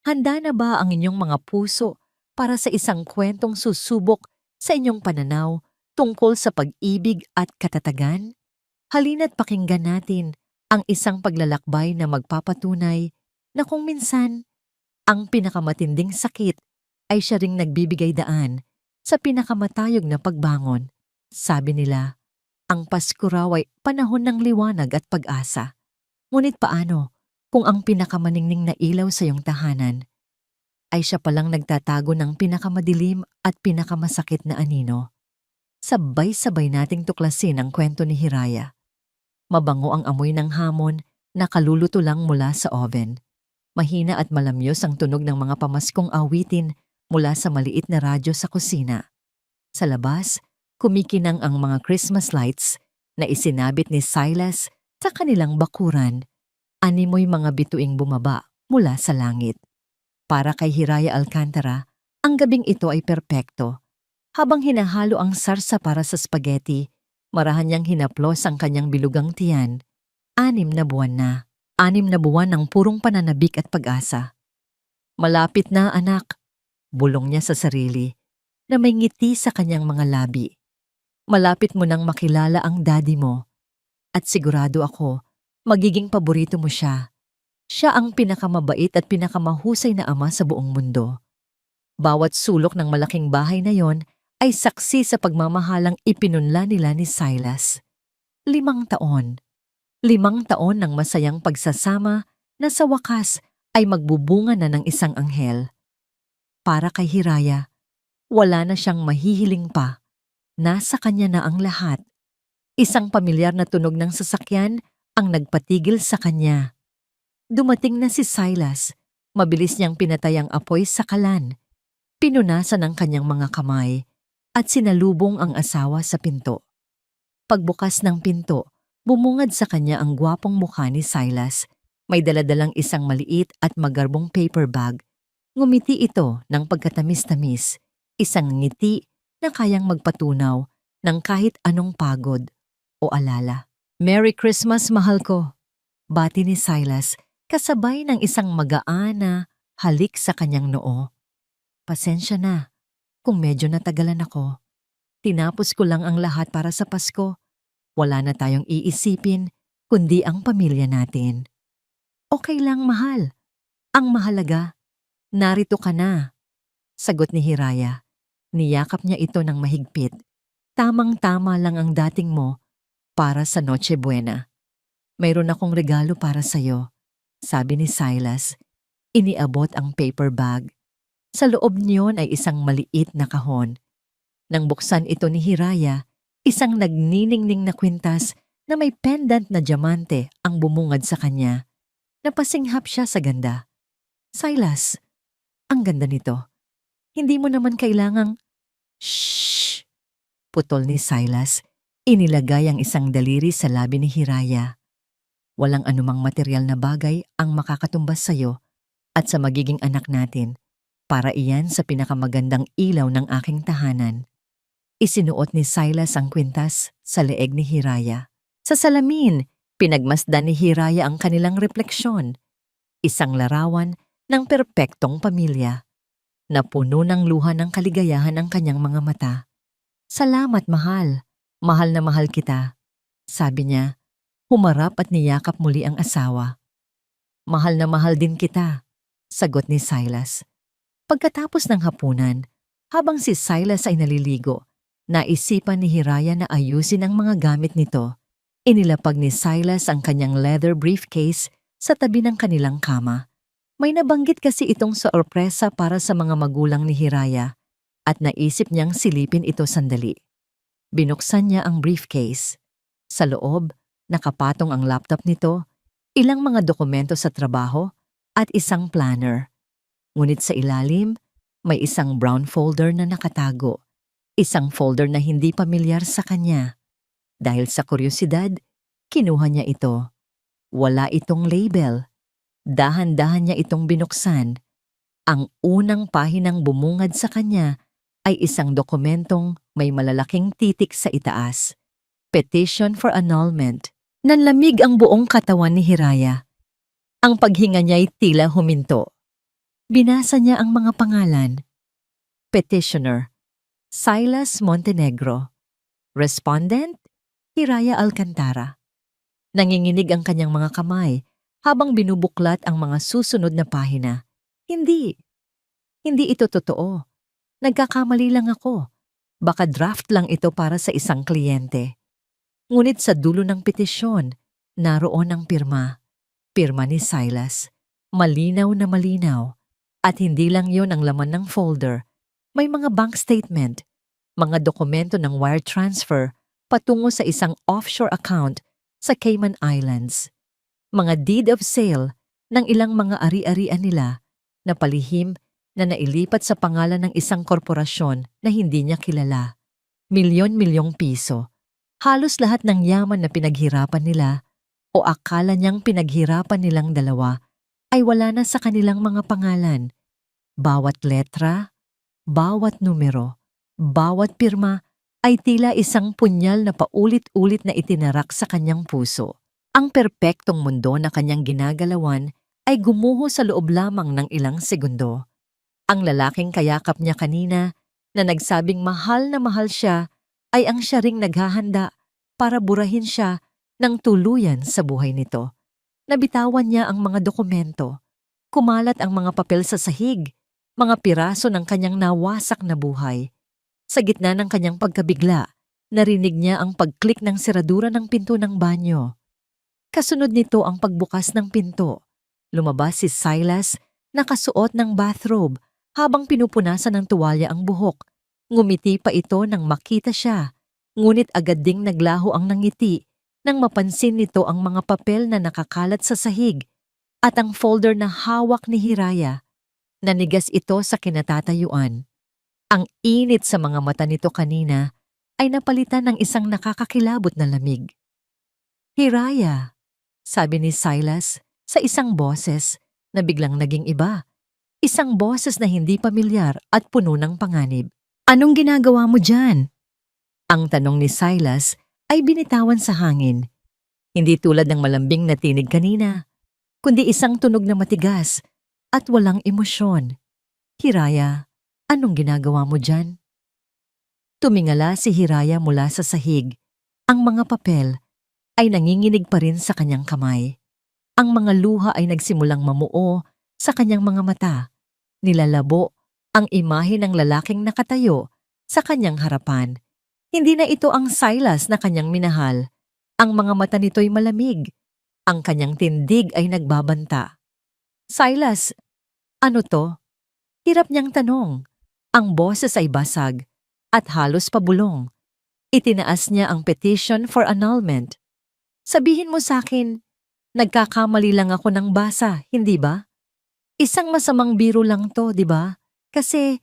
Handa na ba ang inyong mga puso para sa isang kwentong susubok sa inyong pananaw tungkol sa pag-ibig at katatagan? Halina't pakinggan natin ang isang paglalakbay na magpapatunay na kung minsan ang pinakamatinding sakit ay siya ring nagbibigay daan sa pinakamatayog na pagbangon. Sabi nila, ang Pasko raw ay panahon ng liwanag at pag-asa. Ngunit paano kung ang pinakamaningning na ilaw sa iyong tahanan ay siya palang nagtatago ng pinakamadilim at pinakamasakit na anino? Sabay-sabay nating tuklasin ang kwento ni Hiraya. Mabango ang amoy ng hamon na kaluluto lang mula sa oven. Mahina at malamyos ang tunog ng mga pamaskong awitin mula sa maliit na radyo sa kusina. Sa labas, kumikinang ang mga Christmas lights na isinabit ni Silas sa kanilang bakuran. Animoy mga bituing bumaba mula sa langit. Para kay Hiraya Alcantara, ang gabing ito ay perpekto. Habang hinahalo ang sarsa para sa spaghetti, marahan niyang hinaplos ang kanyang bilugang tiyan. 6 na buwan na. 6 na buwan ng purong pananabik at pag-asa. Malapit na, anak, bulong niya sa sarili, na may ngiti sa kanyang mga labi. Malapit mo nang makilala ang daddy mo. At sigurado ako, magiging paborito mo siya. Siya ang pinakamabait at pinakamahusay na ama sa buong mundo. Bawat sulok ng malaking bahay na yon ay saksi sa pagmamahalang ipinunla nila ni Silas. 5 taon. 5 taon ng masayang pagsasama na sa wakas ay magbubunga na ng isang anghel. Para kay Hiraya, wala na siyang mahihiling pa. Nasa kanya na ang lahat. Isang pamilyar na tunog ng sasakyan ang nagpatigil sa kanya. Dumating na si Silas. Mabilis niyang pinatay ang apoy sa kalan. Pinunasan ang kanyang mga kamay at sinalubong ang asawa sa pinto. Pagbukas ng pinto, bumungad sa kanya ang gwapong mukha ni Silas. May daladalang isang maliit at magarbong paper bag. Ngumiti ito ng pagkatamis-tamis, isang ngiti na kayang magpatunaw ng kahit anong pagod o alala. Merry Christmas, mahal ko! Bati ni Silas kasabay ng isang magaan na halik sa kanyang noo. Pasensya na kung medyo natagalan ako. Tinapos ko lang ang lahat para sa Pasko. Wala na tayong iisipin kundi ang pamilya natin. Okay lang, mahal. Ang mahalaga, narito ka na. Sagot ni Hiraya. Niyakap niya ito ng mahigpit. Tamang-tama lang ang dating mo para sa Noche Buena. Mayroon akong regalo para sa'yo, sabi ni Silas. Iniabot ang paper bag. Sa loob niyon ay isang maliit na kahon. Nang buksan ito ni Hiraya, isang nagniningning na kwintas na may pendant na diamante ang bumungad sa kanya. Napasinghap siya sa ganda. Silas, ang ganda nito. Hindi mo naman kailangang... Shhh! Putol ni Silas. Inilagay ang isang daliri sa labi ni Hiraya. Walang anumang material na bagay ang makakatumbas sa'yo at sa magiging anak natin. Para iyan sa pinakamagandang ilaw ng aking tahanan. Isinuot ni Silas ang kwintas sa leeg ni Hiraya. Sa salamin, pinagmasdan ni Hiraya ang kanilang refleksyon. Isang larawan ng perpektong pamilya. Napuno ng luha ng kaligayahan ang kanyang mga mata. Salamat, mahal. Mahal na mahal kita. Sabi niya, humarap at niyakap muli ang asawa. Mahal na mahal din kita, sagot ni Silas. Pagkatapos ng hapunan, habang si Silas ay naliligo, naisipan ni Hiraya na ayusin ang mga gamit nito. Inilapag ni Silas ang kanyang leather briefcase sa tabi ng kanilang kama. May nabanggit kasi itong sorpresa para sa mga magulang ni Hiraya at naisip niyang silipin ito sandali. Binuksan niya ang briefcase. Sa loob, nakapatong ang laptop nito, ilang mga dokumento sa trabaho at isang planner. Ngunit sa ilalim, may isang brown folder na nakatago. Isang folder na hindi pamilyar sa kanya. Dahil sa kuryosidad, kinuha niya ito. Wala itong label. Dahan-dahan niya itong binuksan. Ang unang pahinang bumungad sa kanya ay isang dokumentong may malalaking titik sa itaas. Petition for annulment. Nanlamig ang buong katawan ni Hiraya. Ang paghinga niya'y tila huminto. Binasa niya ang mga pangalan. Petitioner, Silas Montenegro. Respondent, Hiraya Alcantara. Nanginginig ang kanyang mga kamay habang binubuklat ang mga susunod na pahina. Hindi. Hindi ito totoo. Nagkakamali lang ako. Baka draft lang ito para sa isang kliyente. Ngunit sa dulo ng petisyon, naroon ang pirma. Pirma ni Silas. Malinaw na malinaw. At hindi lang yon ang laman ng folder. May mga bank statement, mga dokumento ng wire transfer patungo sa isang offshore account sa Cayman Islands. Mga deed of sale ng ilang mga ari-arian nila na palihim na nailipat sa pangalan ng isang korporasyon na hindi niya kilala. Milyon-milyong piso. Halos lahat ng yaman na pinaghirapan nila o akala niyang pinaghirapan nilang dalawa ay wala na sa kanilang mga pangalan. Bawat letra, bawat numero, bawat pirma ay tila isang punyal na paulit-ulit na itinarak sa kanyang puso. Ang perpektong mundo na kanyang ginagalawan ay gumuho sa loob lamang ng ilang segundo. Ang lalaking kayakap niya kanina na nagsabing mahal na mahal siya ay ang siya ring naghahanda para burahin siya ng tuluyan sa buhay nito. Nabitawan niya ang mga dokumento. Kumalat ang mga papel sa sahig, mga piraso ng kanyang nawasak na buhay. Sa gitna ng kanyang pagkabigla, narinig niya ang pag-click ng seradura ng pinto ng banyo. Kasunod nito ang pagbukas ng pinto. Lumabas si Silas, nakasuot ng bathrobe habang pinupunasan ng tuwalya ang buhok. Ngumiti pa ito nang makita siya, ngunit agad ding naglaho ang nangiti nang mapansin nito ang mga papel na nakakalat sa sahig at ang folder na hawak ni Hiraya. Nanigas ito sa kinatatayuan. Ang init sa mga mata nito kanina ay napalitan ng isang nakakakilabot na lamig. Hiraya, sabi ni Silas sa isang boses na biglang naging iba. Isang boses na hindi pamilyar at puno ng panganib. Anong ginagawa mo dyan? Ang tanong ni Silas ay binitawan sa hangin. Hindi tulad ng malambing na tinig kanina, kundi isang tunog na matigas at walang emosyon. Hiraya, anong ginagawa mo dyan? Tumingala si Hiraya mula sa sahig. Ang mga papel ay nanginginig pa rin sa kanyang kamay. Ang mga luha ay nagsimulang mamuo sa kanyang mga mata. Nilalabo ang imahe ng lalaking nakatayo sa kanyang harapan. Hindi na ito ang Silas na kanyang minahal. Ang mga mata nito'y malamig. Ang kanyang tindig ay nagbabanta. Silas, ano to? Hirap niyang tanong. Ang boses ay basag at halos pabulong. Itinaas niya ang petition for annulment. Sabihin mo sa akin, nagkakamali lang ako ng basa, hindi ba? Isang masamang biro lang to, di ba? Kasi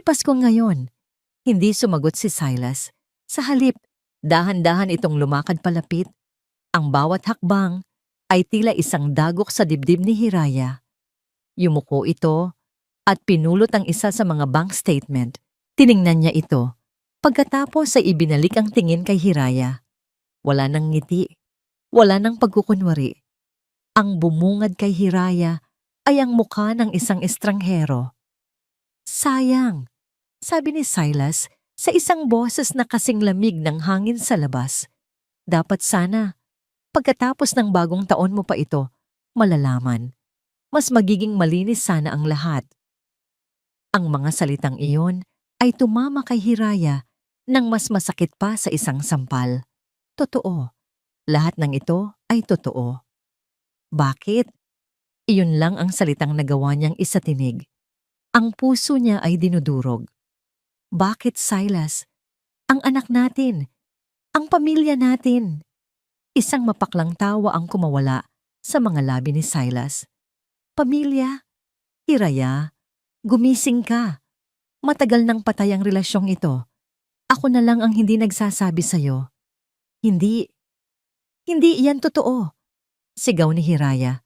Pasko ngayon. Hindi sumagot si Silas. Sa halip, dahan-dahan itong lumakad palapit. Ang bawat hakbang ay tila isang dagok sa dibdib ni Hiraya. Yumuko ito at pinulot ang isa sa mga bank statement. Tiningnan niya ito. Pagkatapos ay ibinalik ang tingin kay Hiraya. Wala nang ngiti. Wala nang pagkukunwari. Ang bumungad kay Hiraya ay ang mukha ng isang estranghero. Sayang, sabi ni Silas sa isang boses na kasing lamig ng hangin sa labas. Dapat sana, pagkatapos ng bagong taon mo pa ito, malalaman. Mas magiging malinis sana ang lahat. Ang mga salitang iyon ay tumama kay Hiraya nang mas masakit pa sa isang sampal. Totoo. Lahat ng ito ay totoo. Bakit? Iyon lang ang salitang nagawa niyang isatinig. Ang puso niya ay dinudurog. Bakit, Silas? Ang anak natin. Ang pamilya natin. Isang mapaklang tawa ang kumawala sa mga labi ni Silas. Pamilya? Hiraya, gumising ka. Matagal nang patay ang relasyong ito. Ako na lang ang hindi nagsasabi sa'yo. Hindi iyan totoo. Sigaw ni Hiraya.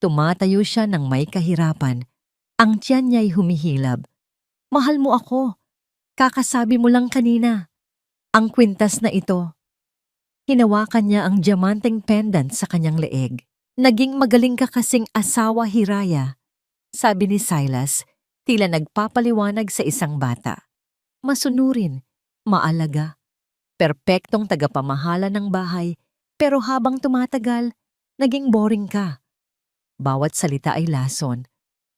Tumatayo siya ng may kahirapan. Ang tiyan niya'y humihilab. Mahal mo ako. Kakasabi mo lang kanina. Ang kwintas na ito. Hinawakan niya ang diamanteng pendant sa kanyang leeg. Naging magaling ka kasing asawa, Hiraya. sabi ni Silas, tila nagpapaliwanag sa isang bata. Masunurin, maalaga, perpektong tagapamahala ng bahay, pero habang tumatagal, naging boring ka. Bawat salita ay lason,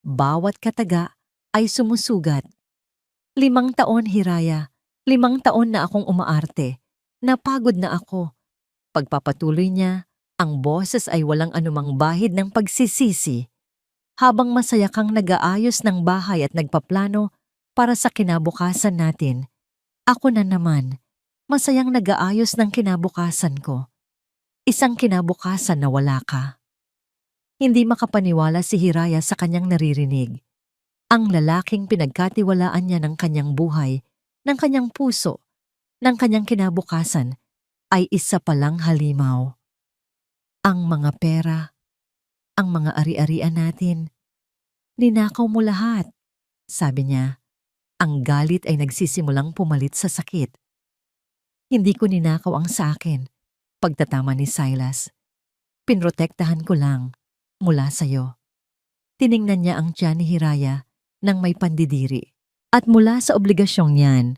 bawat kataga ay sumusugat. 5 taon, Hiraya, 5 taon na akong umaarte. Napagod na ako. Pagpapatuloy niya, ang boses ay walang anumang bahid ng pagsisisi. Habang masaya kang nag-aayos ng bahay at nagpaplano para sa kinabukasan natin, ako na naman, masayang nag-aayos ng kinabukasan ko. Isang kinabukasan na wala ka. Hindi makapaniwala si Hiraya sa kanyang naririnig. Ang lalaking pinagkatiwalaan niya ng kanyang buhay, ng kanyang puso, ng kanyang kinabukasan, ay isa palang halimaw. Ang mga pera, ang mga ari-arian natin, ninakaw mo lahat, sabi niya. Ang galit ay nagsisimulang pumalit sa sakit. Hindi ko ninakaw ang sa akin, pagtatama ni Silas. Pinrotektahan ko lang, mula sa'yo. Tiningnan niya ang tiyan ni Hiraya nang may pandidiri. At mula sa obligasyong niyan,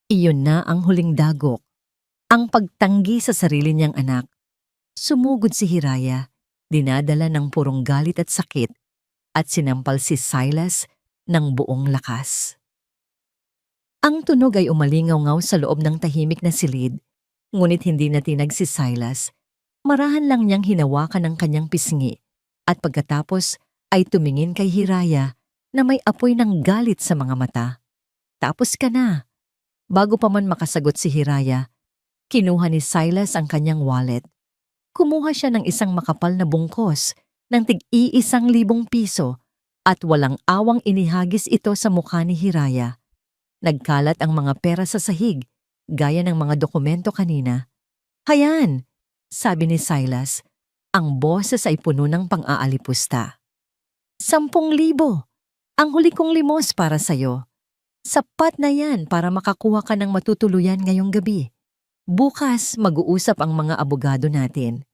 iyon na ang huling dagok, ang pagtanggi sa sarili niyang anak. Sumugod si Hiraya, dinadala ng purong galit at sakit, at sinampal si Silas ng buong lakas. Ang tunog ay umalingaw-ngaw sa loob ng tahimik na silid, ngunit hindi natinag si Silas. Marahan lang niyang hinawakan ang kanyang pisngi, at pagkatapos ay tumingin kay Hiraya na may apoy ng galit sa mga mata. Tapos ka na. Bago pa man makasagot si Hiraya, kinuha ni Silas ang kanyang wallet. Kumuha siya ng isang makapal na bungkos ng tig-1,000 piso at walang awang inihagis ito sa mukha ni Hiraya. Nagkalat ang mga pera sa sahig, gaya ng mga dokumento kanina. Hayan, sabi ni Silas. Ang boses ay puno ng pang-aalipusta. 10,000. Ang huli kong limos para sa'yo. Sapat na yan para makakuha ka ng matutuluyan ngayong gabi. Bukas mag-uusap ang mga abogado natin.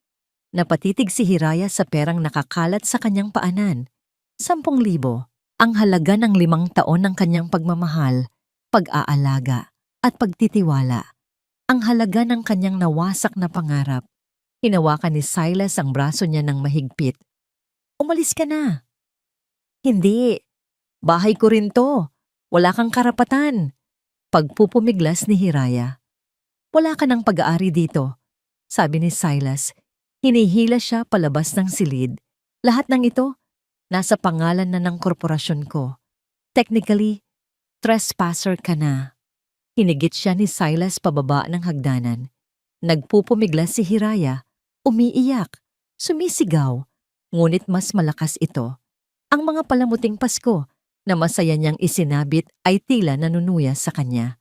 Napatitig si Hiraya sa perang nakakalat sa kanyang paanan. 10,000. Ang halaga ng 5 taon ng kanyang pagmamahal, pag-aalaga, at pagtitiwala. Ang halaga ng kanyang nawasak na pangarap. Hinawakan ni Silas ang braso niya ng mahigpit. Umalis ka na. Hindi. Bahay ko rin to. Wala kang karapatan. Pagpupumiglas ni Hiraya. Wala ka ng pag-aari dito, sabi ni Silas. Hinihila siya palabas ng silid. Lahat ng ito, nasa pangalan na ng korporasyon ko. Technically, trespasser ka na. Hinigit siya ni Silas pababa ng hagdanan. Nagpupumiglas si Hiraya, umiiyak, sumisigaw, ngunit mas malakas ito. Ang mga palamuting Pasko na masaya niyang isinabit ay tila nanunuya sa kanya.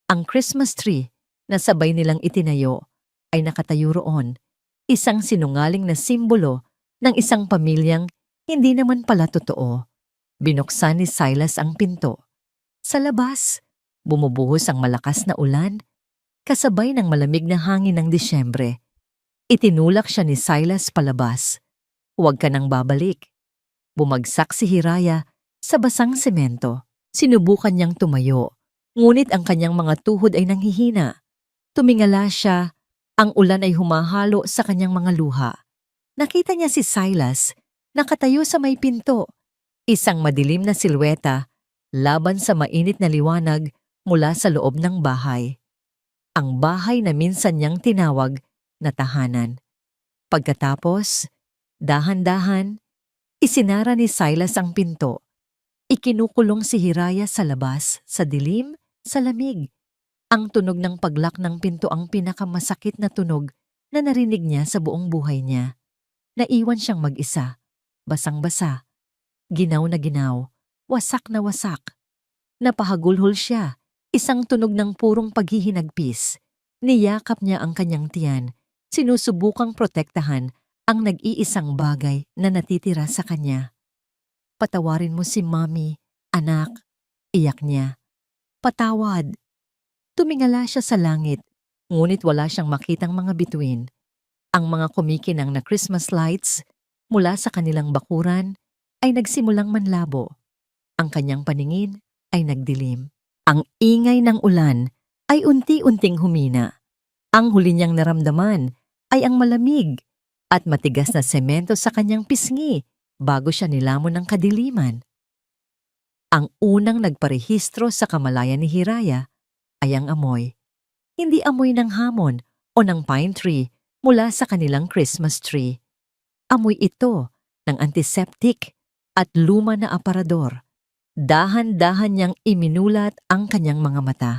Ang Christmas tree na sabay nilang itinayo ay nakatayo roon, isang sinungaling na simbolo ng isang pamilyang hindi naman pala totoo. Binuksan ni Silas ang pinto. Sa labas, bumubuhos ang malakas na ulan, kasabay ng malamig na hangin ng Disyembre. Itinulak siya ni Silas palabas. Huwag ka nang babalik. Bumagsak si Hiraya sa basang semento. Sinubukan niyang tumayo, ngunit ang kanyang mga tuhod ay nanghihina. Tumingala siya, ang ulan ay humahalo sa kanyang mga luha. Nakita niya si Silas, nakatayo sa may pinto, isang madilim na silweta laban sa mainit na liwanag mula sa loob ng bahay. Ang bahay na minsan niyang tinawag na tahanan. Pagkatapos, dahan-dahan, isinara ni Silas ang pinto. Ikinukulong si Hiraya sa labas, sa dilim, sa lamig. Ang tunog ng paglak ng pinto ang pinakamasakit na tunog na narinig niya sa buong buhay niya. Naiwan siyang mag-isa, basang-basa, ginaw na ginaw, wasak na wasak. Napahagulhol siya, isang tunog ng purong paghihinagpis. Niyakap niya ang kanyang tiyan, sinusubukang protektahan ang nag-iisang bagay na natitira sa kanya. Patawarin mo si Mami, anak, iyak niya. Patawad. Tumingala siya sa langit, ngunit wala siyang makitang mga bituin. Ang mga kumikinang na Christmas lights mula sa kanilang bakuran ay nagsimulang manlabo. Ang kanyang paningin ay nagdilim. Ang ingay ng ulan ay unti-unting humina. Ang huli niyang naramdaman ay ang malamig at matigas na semento sa kanyang pisngi bago siya nilamon ng kadiliman. Ang unang nagparehistro sa kamalayan ni Hiraya ay ang amoy. Hindi amoy ng hamon o ng pine tree mula sa kanilang Christmas tree. Amoy ito ng antiseptic at luma na aparador. Dahan-dahan niyang iminulat ang kanyang mga mata.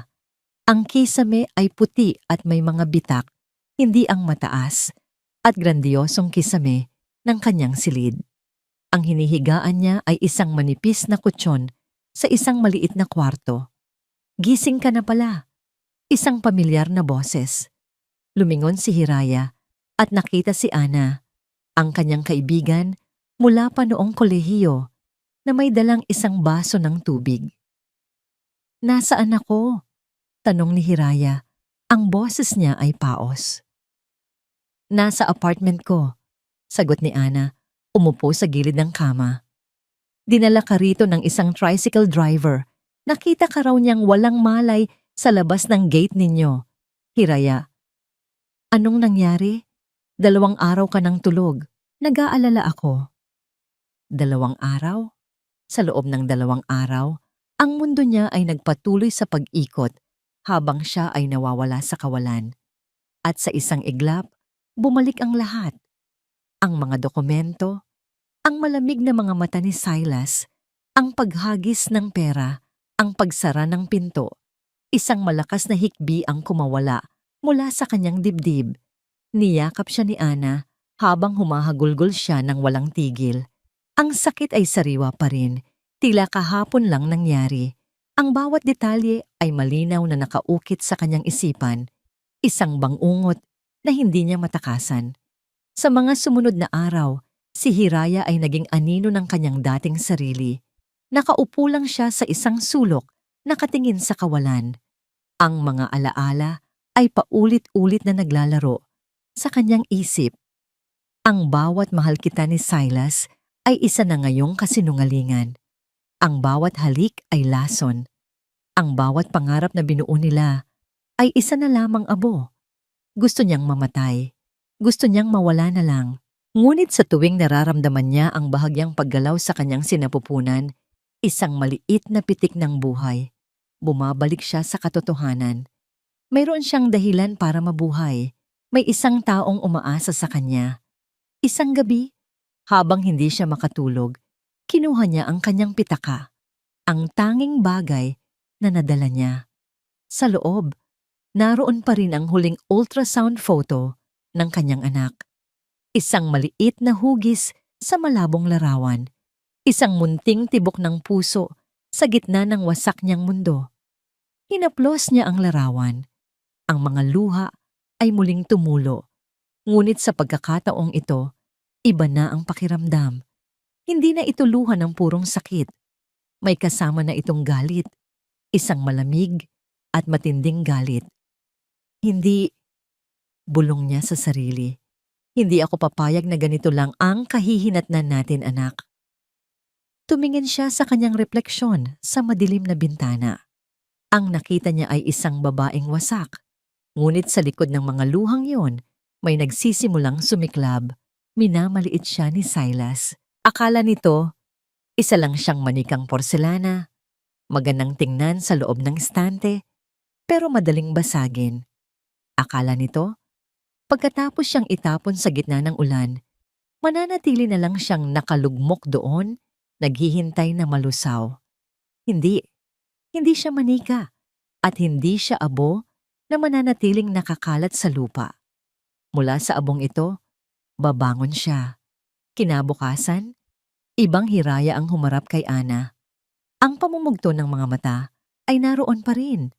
Ang kisame ay puti at may mga bitak, hindi ang mataas at grandiosong kisame ng kanyang silid. Ang hinihigaan niya ay isang manipis na kutsyon sa isang maliit na kwarto. "Gising ka na pala." Isang pamilyar na boses. Lumingon si Hiraya at nakita si Ana, ang kanyang kaibigan mula pa noong kolehiyo, na may dalang isang baso ng tubig. "Nasaan ako?" tanong ni Hiraya. Ang boses niya ay paos. "Nasa apartment ko," sagot ni Ana, umupo sa gilid ng kama. "Dinala ka rito ng isang tricycle driver. Nakita ka raw niyang walang malay sa labas ng gate ninyo." "Hiraya, anong nangyari? 2 araw ka ng tulog. Nag-aalala ako." 2 araw? Sa loob ng 2 araw, ang mundo niya ay nagpatuloy sa pag-ikot habang siya ay nawawala sa kawalan. At sa isang iglap, bumalik ang lahat. Ang mga dokumento, ang malamig na mga mata ni Silas, ang paghagis ng pera, ang pagsara ng pinto. Isang malakas na hikbi ang kumawala mula sa kanyang dibdib. Niyakap siya ni Ana habang humahagulgol siya ng walang tigil. Ang sakit ay sariwa pa rin, tila kahapon lang nangyari. Ang bawat detalye ay malinaw na nakaukit sa kanyang isipan, isang bangungot na hindi niya matakasan. Sa mga sumunod na araw, si Hiraya ay naging anino ng kanyang dating sarili. Nakaupo lang siya sa isang sulok, nakatingin sa kawalan. Ang mga alaala ay paulit-ulit na naglalaro sa kanyang isip. Ang bawat mahal kita ni Silas ay isa na ngayong kasinungalingan. Ang bawat halik ay lason. Ang bawat pangarap na binuo nila ay isa na lamang abo. Gusto niyang mamatay. Gusto niyang mawala na lang. Ngunit sa tuwing nararamdaman niya ang bahagyang paggalaw sa kanyang sinapupunan, isang maliit na pitik ng buhay, bumabalik siya sa katotohanan. Mayroon siyang dahilan para mabuhay. May isang taong umaasa sa kanya. Isang gabi, habang hindi siya makatulog, kinuha niya ang kanyang pitaka, ang tanging bagay na nadala niya. Sa loob, naroon pa rin ang huling ultrasound photo ng kanyang anak. Isang maliit na hugis sa malabong larawan. Isang munting tibok ng puso sa gitna ng wasak niyang mundo. Hinaplos niya ang larawan. Ang mga luha ay muling tumulo. Ngunit sa pagkakataong ito, iba na ang pakiramdam. Hindi na ito luha ng purong sakit. May kasama na itong galit. Isang malamig at matinding galit. "Hindi," bulong niya sa sarili. "Hindi ako papayag na ganito lang ang kahihinatnan natin, anak." Tumingin siya sa kanyang refleksyon sa madilim na bintana. Ang nakita niya ay isang babaeng wasak. Ngunit sa likod ng mga luhang yon, may nagsisimulang sumiklab. Minamaliit siya ni Silas. Akala nito, isa lang siyang manikang porselana, magandang tingnan sa loob ng estante, pero madaling basagin. Akala nito, pagkatapos siyang itapon sa gitna ng ulan, mananatili na lang siyang nakalugmok doon, naghihintay na malusaw. Hindi siya manika at hindi siya abo na mananatiling nakakalat sa lupa. Mula sa abong ito, babangon siya. Kinabukasan, ibang Hiraya ang humarap kay Ana. Ang pamumugto ng mga mata ay naroon pa rin.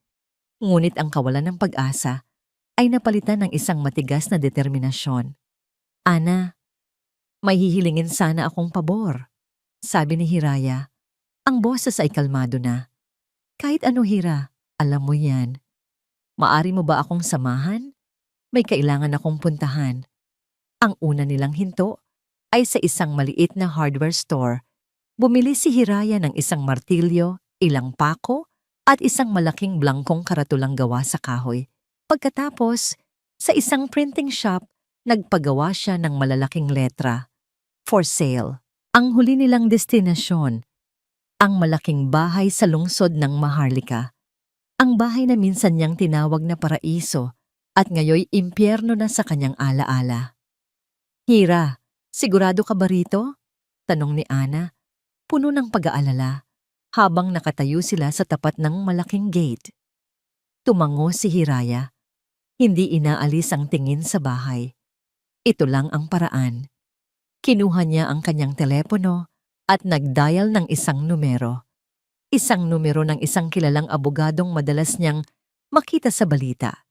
Ngunit ang kawalan ng pag-asa ay napalitan ng isang matigas na determinasyon. "Ana, may hihilingin sana akong pabor," sabi ni Hiraya. Ang boses ay kalmado na. "Kahit ano, Hira, alam mo yan. Maari mo ba akong samahan? May kailangan akong puntahan." Ang una nilang hinto ay sa isang maliit na hardware store Bumili si Hiraya ng isang martilyo, ilang pako, at isang malaking blangkong karatulang gawa sa kahoy. Pagkatapos, sa isang printing shop, nagpagawa siya ng malalaking letra, "For sale." Ang huli nilang destinasyon, ang malaking bahay sa lungsod ng Maharlika. Ang bahay na minsan niyang tinawag na paraiso at ngayoy impyerno na sa kanyang alaala. "Hira, sigurado ka ba rito?" tanong ni Ana, puno ng pag-aalala, habang nakatayo sila sa tapat ng malaking gate. Tumango si Hiraya. Hindi inaalis ang tingin sa bahay. Ito lang ang paraan. Kinuha niya ang kanyang telepono at nag-dial ng isang numero. Isang numero ng isang kilalang abogadong madalas niyang makita sa balita.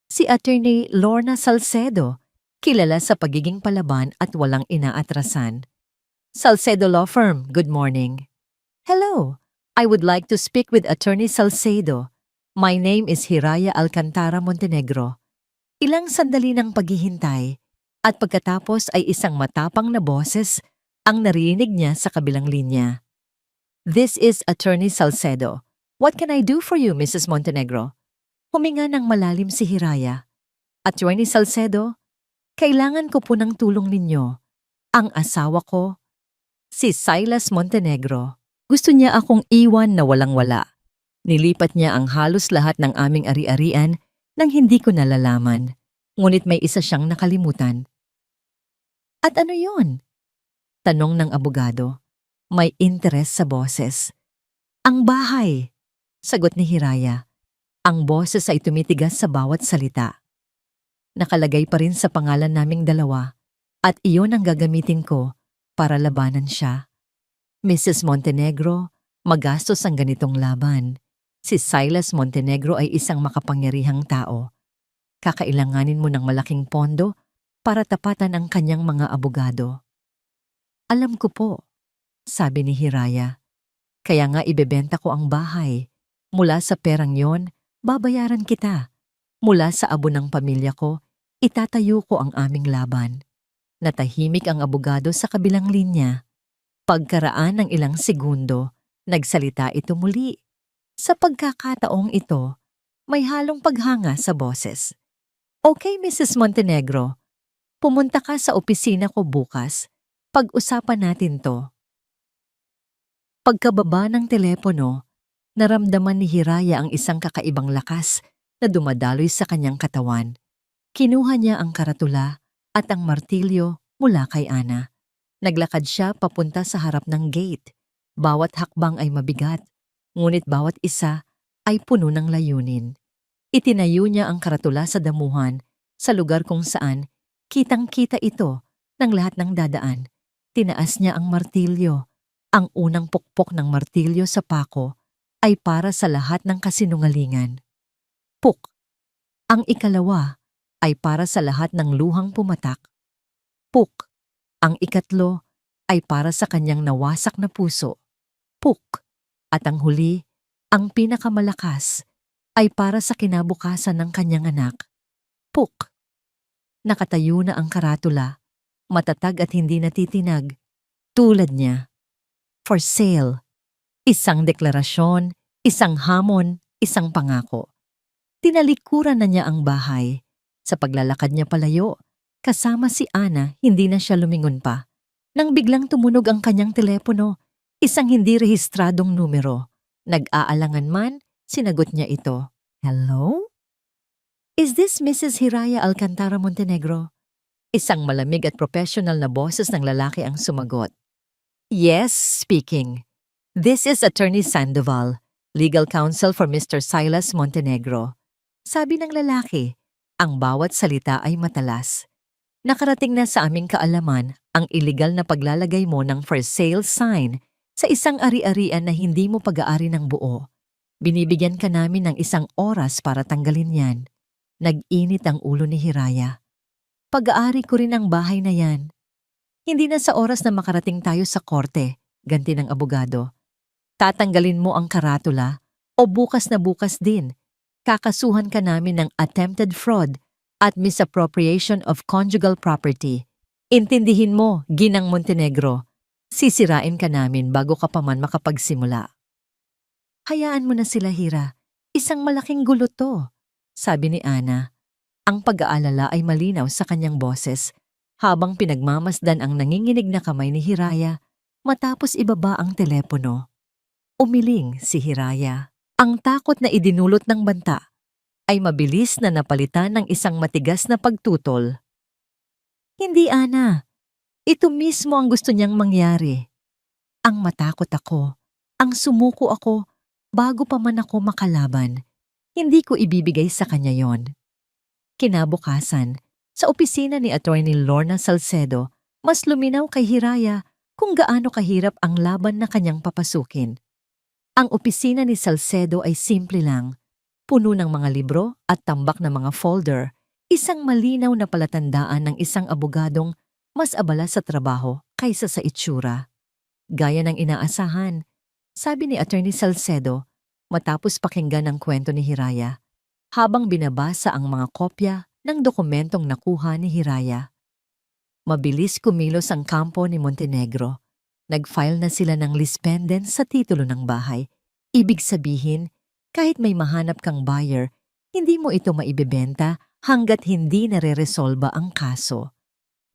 Si Attorney Lorna Salcedo, kilala sa pagiging palaban at walang inaatrasan. "Salcedo Law Firm, good morning." "Hello, I would like to speak with Attorney Salcedo. My name is Hiraya Alcantara Montenegro." Ilang sandali ng paghihintay at pagkatapos ay isang matapang na boses ang narinig niya sa kabilang linya. "This is Attorney Salcedo. What can I do for you, Mrs. Montenegro?" Huminga ng malalim si Hiraya. "Attorney Salcedo, kailangan ko po ng tulong ninyo. Ang asawa ko, si Silas Montenegro. Gusto niya akong iwan na walang-wala. Nilipat niya ang halos lahat ng aming ari-arian nang hindi ko nalalaman. Ngunit may isa siyang nakalimutan." "At ano yun?" tanong ng abogado. May interes sa boses. "Ang bahay," sagot ni Hiraya. Ang boses ay tumitigas sa bawat salita. "Nakalagay pa rin sa pangalan naming dalawa at iyon ang gagamitin ko para labanan siya. Mrs. Montenegro, magastos ang ganitong laban. Si Silas Montenegro ay isang makapangyarihang tao. Kakailanganin mo ng malaking pondo para tapatan ang kanyang mga abogado." "Alam ko po," sabi ni Hiraya. "Kaya nga ibebenta ko ang bahay. Mula sa perang yon, babayaran kita. Mula sa abo ng pamilya ko, itatayo ko ang aming laban." Natahimik ang abogado sa kabilang linya. Pagkaraan ng ilang segundo, nagsalita ito muli. Sa pagkakataong ito, may halong paghanga sa boses. "Okay, Mrs. Montenegro. Pumunta ka sa opisina ko bukas. Pag-usapan natin to." Pagkababa ng telepono, naramdaman ni Hiraya ang isang kakaibang lakas na dumadaloy sa kanyang katawan. Kinuha niya ang karatula at ang martilyo mula kay Ana. Naglakad siya papunta sa harap ng gate. Bawat hakbang ay mabigat, ngunit bawat isa ay puno ng layunin. Itinayo niya ang karatula sa damuhan sa lugar kung saan kitang-kita ito ng lahat ng dadaan. Tinaas niya ang martilyo. Ang unang pukpok ng martilyo sa pako ay para sa lahat ng kasinungalingan. Puk. Ang ikalawa ay para sa lahat ng luhang pumatak. Puk. Ang ikatlo ay para sa kanyang nawasak na puso. Puk. At ang huli, ang pinakamalakas, ay para sa kinabukasan ng kanyang anak. Puk. Nakatayo na ang karatula, matatag at hindi natitinag, tulad niya. For sale. Isang deklarasyon, isang hamon, isang pangako. Tinalikuran na niya ang bahay. Sa paglalakad niya palayo, kasama si Ana, hindi na siya lumingon pa. Nang biglang tumunog ang kanyang telepono, isang hindi rehistradong numero. Nag-aalangan man, sinagot niya ito. "Hello? Is this Mrs. Hiraya Alcantara Montenegro?" Isang malamig at professional na boses ng lalaki ang sumagot. "Yes, speaking. This is Attorney Sandoval, legal counsel for Mr. Silas Montenegro." Sabi ng lalaki, ang bawat salita ay matalas. "Nakarating na sa aming kaalaman ang iligal na paglalagay mo ng for sale sign sa isang ari-arian na hindi mo pag-aari ng buo. Binibigyan ka namin ng isang oras para tanggalin yan." Nag-init ang ulo ni Hiraya. "Pag-aari ko rin ang bahay na yan." "Hindi na sa oras na makarating tayo sa korte," ganti ng abogado. "Tatanggalin mo ang karatula o bukas na bukas din. Kakasuhan ka namin ng attempted fraud at misappropriation of conjugal property. Intindihin mo, Ginang Montenegro, Sisirain ka namin bago ka pa man makapagsimula. Hayaan mo na sila, Hira. Isang malaking gulo to, sabi ni Ana. Ang pag-aalala ay malinaw sa kanyang boses habang pinagmamasdan ang nanginginig na kamay ni Hiraya matapos ibaba ang telepono. Umiling si Hiraya. Ang takot na idinulot ng banta ay mabilis na napalitan ng isang matigas na pagtutol. Hindi, Ana. Ito mismo ang gusto niyang mangyari. Ang matakot ako, ang sumuko ako bago pa man ako makalaban. Hindi ko ibibigay sa kanya yon. Kinabukasan, sa opisina ni Attorney Lorna Salcedo, mas luminaw kay Hiraya kung gaano kahirap ang laban na kanyang papasukin. Ang opisina ni Salcedo ay simple lang, puno ng mga libro at tambak na mga folder, isang malinaw na palatandaan ng isang abogadong mas abala sa trabaho kaysa sa itsura. Gaya ng inaasahan, sabi ni Attorney Salcedo matapos pakinggan ang kwento ni Hiraya, habang binabasa ang mga kopya ng dokumentong nakuha ni Hiraya. Mabilis kumilos ang kampo ni Montenegro. Nag-file na sila ng lease pendant sa titulo ng bahay. Ibig sabihin, kahit may mahanap kang buyer, hindi mo ito maibebenta hanggat hindi nare-resolba ang kaso.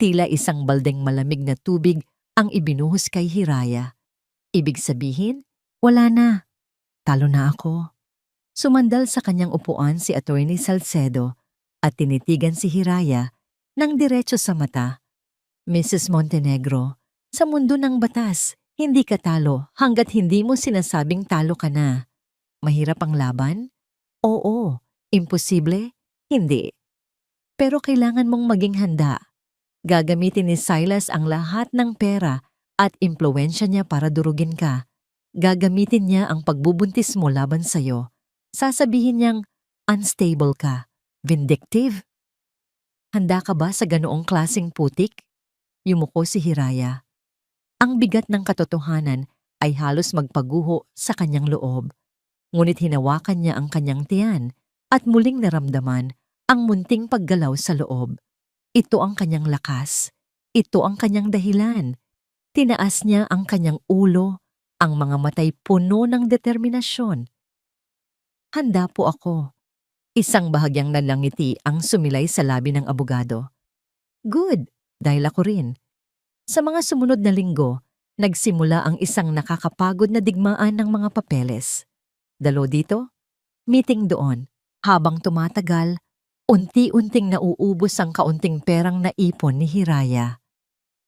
Tila isang baldeng malamig na tubig ang ibinuhos kay Hiraya. Ibig sabihin, wala na. Talo na ako. Sumandal sa kanyang upuan si Attorney Salcedo at tinitigan si Hiraya ng diretso sa mata. Mrs. Montenegro, sa mundo ng batas, hindi ka talo hanggat hindi mo sinasabing talo ka na. Mahirap ang laban? Oo. Imposible? Hindi. Pero kailangan mong maging handa. Gagamitin ni Silas ang lahat ng pera at impluwensya niya para durugin ka. Gagamitin niya ang pagbubuntis mo laban sa'yo. Sasabihin niyang unstable ka, vindictive. Handa ka ba sa ganoong klaseng putik? Yumuko si Hiraya. Ang bigat ng katotohanan ay halos magpaguho sa kanyang loob. Ngunit hinawakan niya ang kanyang tiyan at muling naramdaman ang munting paggalaw sa loob. Ito ang kanyang lakas. Ito ang kanyang dahilan. Tinaas niya ang kanyang ulo, ang mga matay puno ng determinasyon. Handa po ako. Isang bahagyang nalangiti ang sumilay sa labi ng abogado. Good, dahil ako rin. Sa mga sumunod na linggo, nagsimula ang isang nakakapagod na digmaan ng mga papeles. Dalo dito, meeting doon. Habang tumatagal, unti-unting nauubos ang kaunting perang naipon ni Hiraya.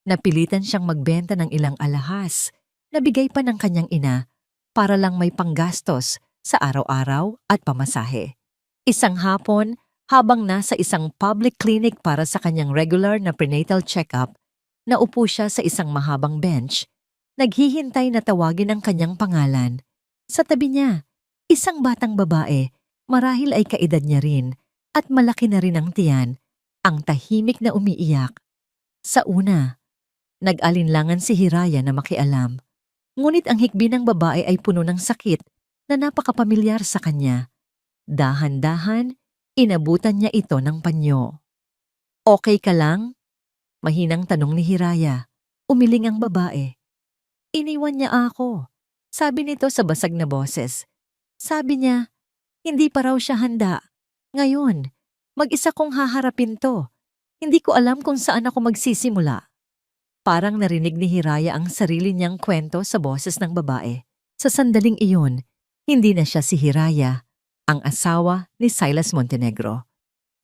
Napilitan siyang magbenta ng ilang alahas na bigay pa ng kanyang ina para lang may panggastos sa araw-araw at pamasahe. Isang hapon, habang nasa isang public clinic para sa kanyang regular na prenatal check-up, naupo siya sa isang mahabang bench, naghihintay na tawagin ang kanyang pangalan. Sa tabi niya, isang batang babae, marahil ay kaedad niya rin, at malaki na rin ang tiyan, ang tahimik na umiiyak. Sa una, nag-alinlangan si Hiraya na makialam, ngunit ang hikbi ng babae ay puno ng sakit na napakapamilyar sa kanya. Dahan-dahan, inabutan niya ito ng panyo. Okay ka lang? Mahinang tanong ni Hiraya. Umiling ang babae. Iniwan niya ako, sabi nito sa basag na boses. Sabi niya, hindi pa raw siya handa. Ngayon, mag-isa kong haharapin to. Hindi ko alam kung saan ako magsisimula. Parang narinig ni Hiraya ang sarili niyang kwento sa boses ng babae. Sa sandaling iyon, hindi na siya si Hiraya, ang asawa ni Silas Montenegro.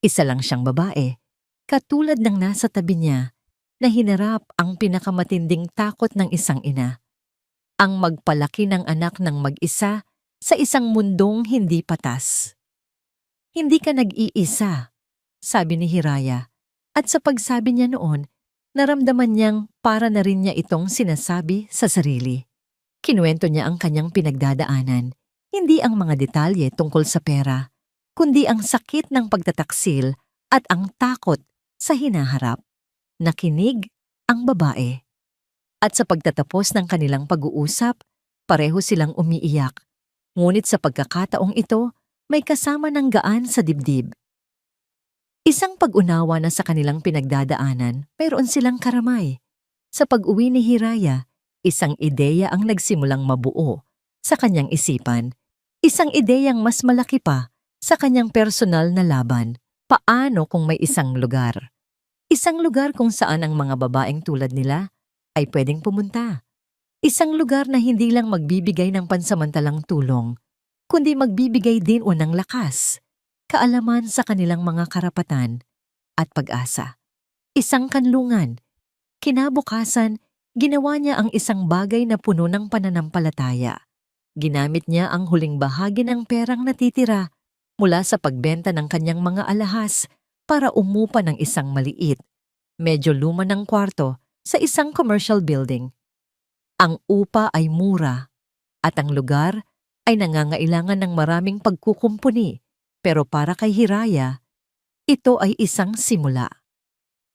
Isa lang siyang babae, katulad ng nasa tabi niya, na hinarap ang pinakamatinding takot ng isang ina. Ang magpalaki ng anak ng mag-isa sa isang mundong hindi patas. Hindi ka nag-iisa, sabi ni Hiraya, at sa pagsabi niya noon, naramdaman niyang para na rin niya itong sinasabi sa sarili. Kinuwento niya ang kanyang pinagdadaanan. Hindi ang mga detalye tungkol sa pera, kundi ang sakit ng pagtataksil at ang takot sa hinaharap. Nakinig ang babae. At sa pagtatapos ng kanilang pag-uusap, pareho silang umiiyak. Ngunit sa pagkakataong ito, may kasama ng gaan sa dibdib. Isang pag-unawa na sa kanilang pinagdadaanan, mayroon silang karamay. Sa pag-uwi ni Hiraya, Isang ideya ang nagsimulang mabuo sa kanyang isipan. Isang ideyang mas malaki pa sa kanyang personal na laban. Paano kung may isang lugar? Isang lugar kung saan ang mga babaeng tulad nila ay pwedeng pumunta. Isang lugar na hindi lang magbibigay ng pansamantalang tulong, kundi magbibigay din ng lakas, kaalaman sa kanilang mga karapatan at pag-asa. Isang kanlungan. Kinabukasan, ginawa niya ang isang bagay na puno ng pananampalataya. Ginamit niya ang huling bahagi ng perang natitira mula sa pagbenta ng kanyang mga alahas para umupa ng isang maliit, medyo luma ng kwarto sa isang commercial building. Ang upa ay mura at ang lugar ay nangangailangan ng maraming pagkukumpuni, pero para kay Hiraya, ito ay isang simula.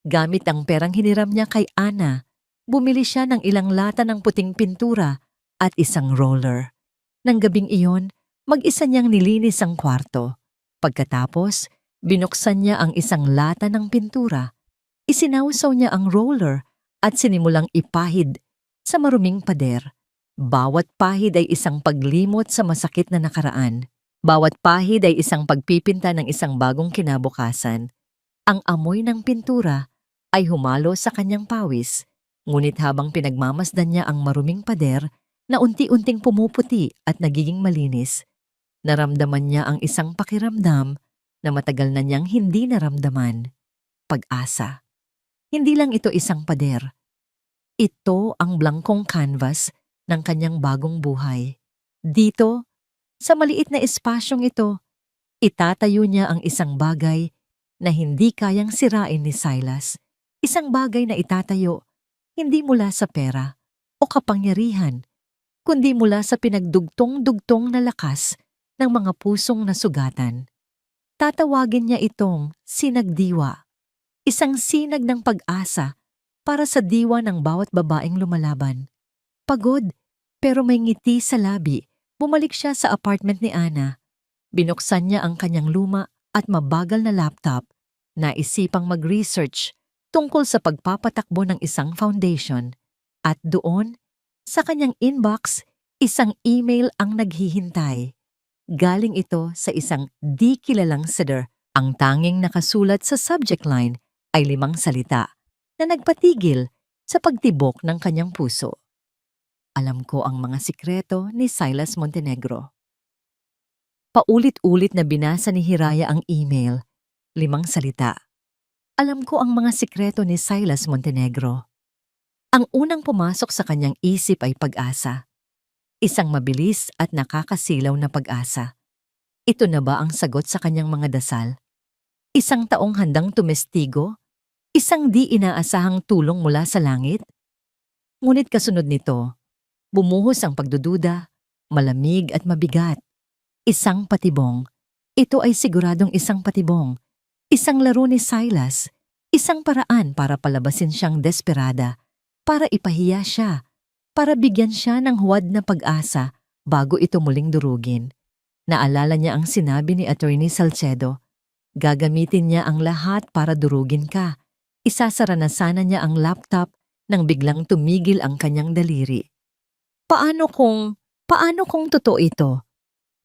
Gamit ang perang hiniram niya kay Ana, bumili siya ng ilang lata ng puting pintura at isang roller. Nang gabing iyon, mag-isa niyang nilinis ang kwarto. Pagkatapos, binuksan niya ang isang lata ng pintura. Isinawsaw niya ang roller at sinimulang ipahid sa maruming pader. Bawat pahid ay isang paglimot sa masakit na nakaraan. Bawat pahid ay isang pagpipinta ng isang bagong kinabukasan. Ang amoy ng pintura ay humalo sa kanyang pawis, ngunit habang pinagmamasdan niya ang maruming pader na unti-unting pumuputi at nagiging malinis, naramdaman niya ang isang pakiramdam na matagal na niyang hindi naramdaman. Pag-asa. Hindi lang ito isang pader. Ito ang blankong canvas ng kanyang bagong buhay. Dito, sa maliit na espasyong ito, itatayo niya ang isang bagay na hindi kayang sirain ni Silas. Isang bagay na itatayo hindi mula sa pera o kapangyarihan, kundi mula sa pinagdugtong-dugtong na lakas ng mga pusong nasugatan. Tatawagin niya itong sinagdiwa, isang sinag ng pag-asa para sa diwa ng bawat babaeng lumalaban. Pagod, pero may ngiti sa labi, bumalik siya sa apartment ni Ana. Binuksan niya ang kanyang luma at mabagal na laptop, naisipang mag-research tungkol sa pagpapatakbo ng isang foundation. At doon, sa kanyang inbox, isang email ang naghihintay. Galing ito sa isang di kilalang sender. Ang tanging nakasulat sa subject line ay 5 salita na nagpatigil sa pagtibok ng kanyang puso. Alam ko ang mga sikreto ni Silas Montenegro. Paulit-ulit na binasa ni Hiraya ang email, 5 salita. Alam ko ang mga sikreto ni Silas Montenegro. Ang unang pumasok sa kanyang isip ay pag-asa. Isang mabilis at nakakasilaw na pag-asa. Ito na ba ang sagot sa kanyang mga dasal? Isang taong handang tumestigo? Isang di inaasahang tulong mula sa langit? Ngunit kasunod nito, bumuhos ang pagdududa, malamig at mabigat. Isang patibong. Ito ay siguradong isang patibong. Isang laro ni Silas. Isang paraan para palabasin siyang desperada. Para ipahiya siya. Para bigyan siya ng huwad na pag-asa bago ito muling durugin. Naalala niya ang sinabi ni Attorney Salcedo. Gagamitin niya ang lahat para durugin ka. Isasara na sana niya ang laptop nang biglang tumigil ang kanyang daliri. Paano kung totoo ito?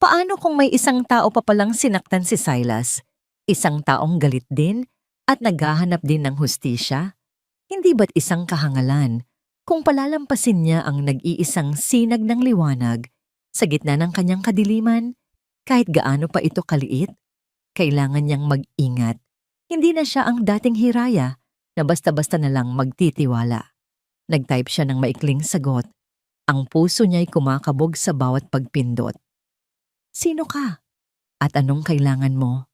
Paano kung may isang tao pa palang sinaktan si Silas? Isang taong galit din at naghahanap din ng hustisya? Hindi ba't isang kahangalan kung palalampasin niya ang nag-iisang sinag ng liwanag sa gitna ng kanyang kadiliman? Kahit gaano pa ito kaliit, kailangan niyang mag-ingat. Hindi na siya ang dating Hiraya na basta-basta na lang magtitiwala. Nag-type siya ng maikling sagot. Ang puso niya'y kumakabog sa bawat pagpindot. Sino ka? At anong kailangan mo?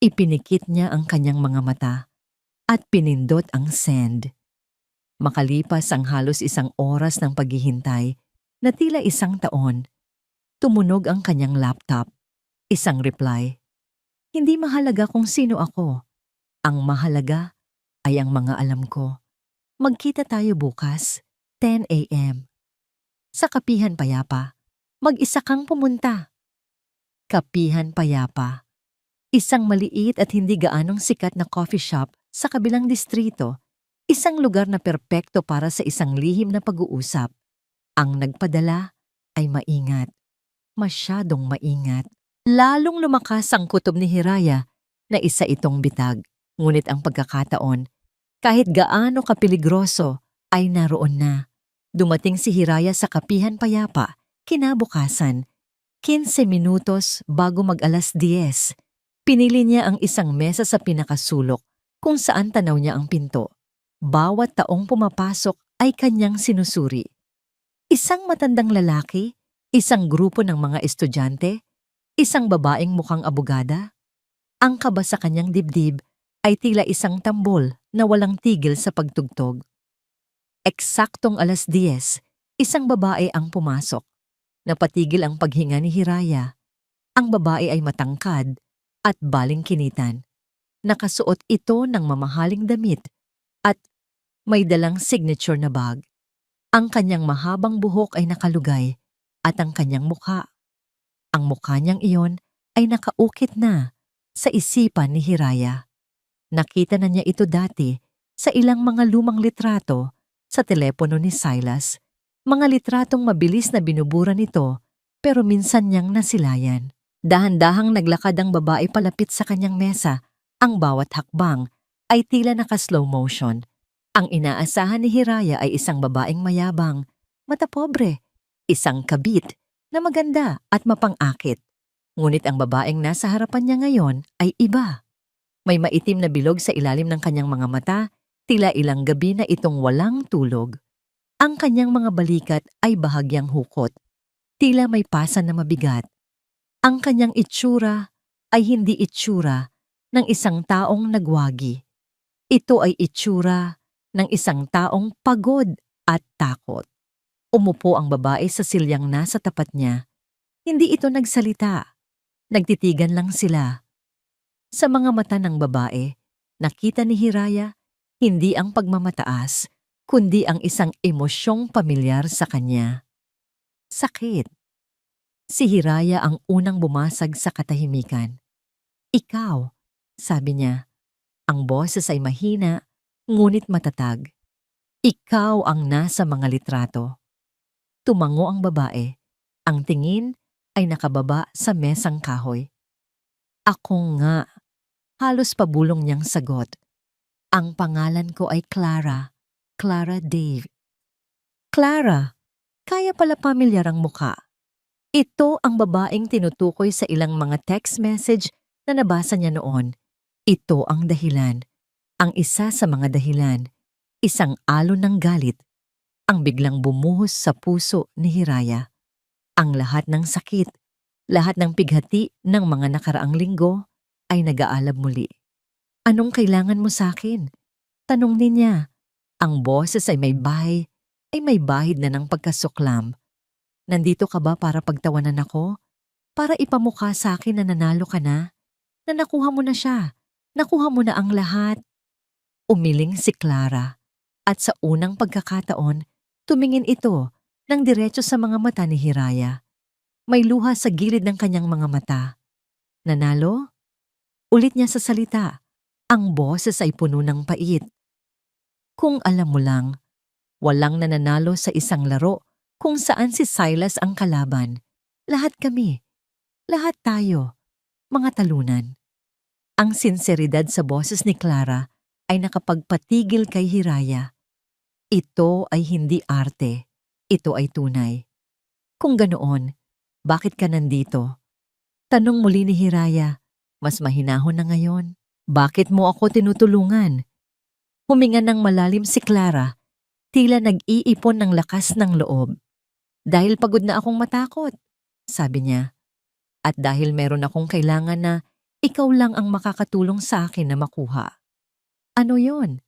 Ipinikit niya ang kanyang mga mata at pinindot ang send. Makalipas ang halos 1 oras ng paghihintay na tila 1 taon, tumunog ang kanyang laptop. Isang reply. Hindi mahalaga kung sino ako. Ang mahalaga ay ang mga alam ko. Magkita tayo bukas, 10 a.m. Sa Kapihan Payapa, mag-isa kang pumunta. Kapihan Payapa. Isang maliit at hindi gaanong sikat na coffee shop sa kabilang distrito. Isang lugar na perpekto para sa isang lihim na pag-uusap. Ang nagpadala ay maingat, masyadong maingat. Lalong lumakas ang kutob ni Hiraya na isa itong bitag. Ngunit ang pagkakataon, kahit gaano kapiligroso, ay naroon na. Dumating si Hiraya sa Kapihan Payapa, kinabukasan, 15 minutos bago mag-alas 10. Pinili niya ang isang mesa sa pinakasulok kung saan tanaw niya ang pinto. Bawat taong pumapasok ay kanyang sinusuri. Isang matandang lalaki, isang grupo ng mga estudyante, isang babaeng mukhang abogada. Ang kaba sa kanyang dibdib ay tila isang tambol na walang tigil sa pagtugtog. Eksaktong alas 10, isang babae ang pumasok. Napatigil ang paghinga ni Hiraya. Ang babae ay matangkad at balingkinitan. Nakasuot ito ng mamahaling damit at may dalang signature na bag. Ang kanyang mahabang buhok ay nakalugay at ang kanyang ang mukha niyang iyon ay nakaukit na sa isipan ni Hiraya. Nakita na niya ito dati sa ilang mga lumang litrato sa telepono ni Silas. Mga litratong mabilis na binubura nito pero minsan niyang nasilayan. Dahan-dahang naglakad ang babae palapit sa kanyang mesa. Ang bawat hakbang ay tila naka-slow motion. Ang inaasahan ni Hiraya ay isang babaeng mayabang, matapobre, isang kabit na maganda at mapang-akit. Ngunit ang babaeng nasa harapan niya ngayon ay iba. May maitim na bilog sa ilalim ng kanyang mga mata, tila ilang gabi na itong walang tulog. Ang kanyang mga balikat ay bahagyang hukot, tila may pasan na mabigat. Ang kanyang itsura ay hindi itsura ng isang taong nagwagi. Ito ay itsura ng isang taong pagod at takot. Umupo ang babae sa silyang nasa tapat niya. Hindi ito nagsalita. Nagtitigan lang sila. Sa mga mata ng babae, nakita ni Hiraya hindi ang pagmamataas, kundi ang isang emosyong pamilyar sa kanya. Sakit. Si Hiraya ang unang bumasag sa katahimikan. Ikaw, sabi niya. Ang boses ay mahina, ngunit matatag. Ikaw ang nasa mga litrato. Tumango ang babae. Ang tingin ay nakababa sa mesang kahoy. Ako nga. Halos pabulong niyang sagot. Ang pangalan ko ay Clara. Clara Dave. Clara, kaya pala pamilyar ang muka. Ito ang babaeng tinutukoy sa ilang mga text message na nabasa niya noon. Ito ang dahilan. Ang isa sa mga dahilan. Isang alon ng galit. Ang biglang bumuhos sa puso ni Hiraya. Ang lahat ng sakit, lahat ng pighati ng mga nakaraang linggo ay nag-aalab muli. Anong kailangan mo sa akin? Tanong niya. Ang boses ay may bahid na ng pagkasuklam. Nandito ka ba para pagtawanan ako? Para ipamukha sa akin na nanalo ka na? Na nakuha mo na siya? Nakuha mo na ang lahat? Umiling si Clara. At sa unang pagkakataon, tumingin ito ng diretso sa mga mata ni Hiraya. May luha sa gilid ng kanyang mga mata. Nanalo? Ulit niya sa salita. Ang boses ay puno ng pait. Kung alam mo lang, walang nananalo sa isang laro kung saan si Silas ang kalaban. Lahat kami. Lahat tayo. Mga talunan. Ang sinseridad sa boses ni Clara ay nakapagpatigil kay Hiraya. Ito ay hindi arte. Ito ay tunay. Kung ganoon, bakit ka nandito? Tanong muli ni Hiraya. Mas mahinahon na ngayon. Bakit mo ako tinutulungan? Huminga ng malalim si Clara. Tila nag-iipon ng lakas ng loob. Dahil pagod na akong matakot, sabi niya. At dahil meron akong kailangan na ikaw lang ang makakatulong sa akin na makuha. Ano yon?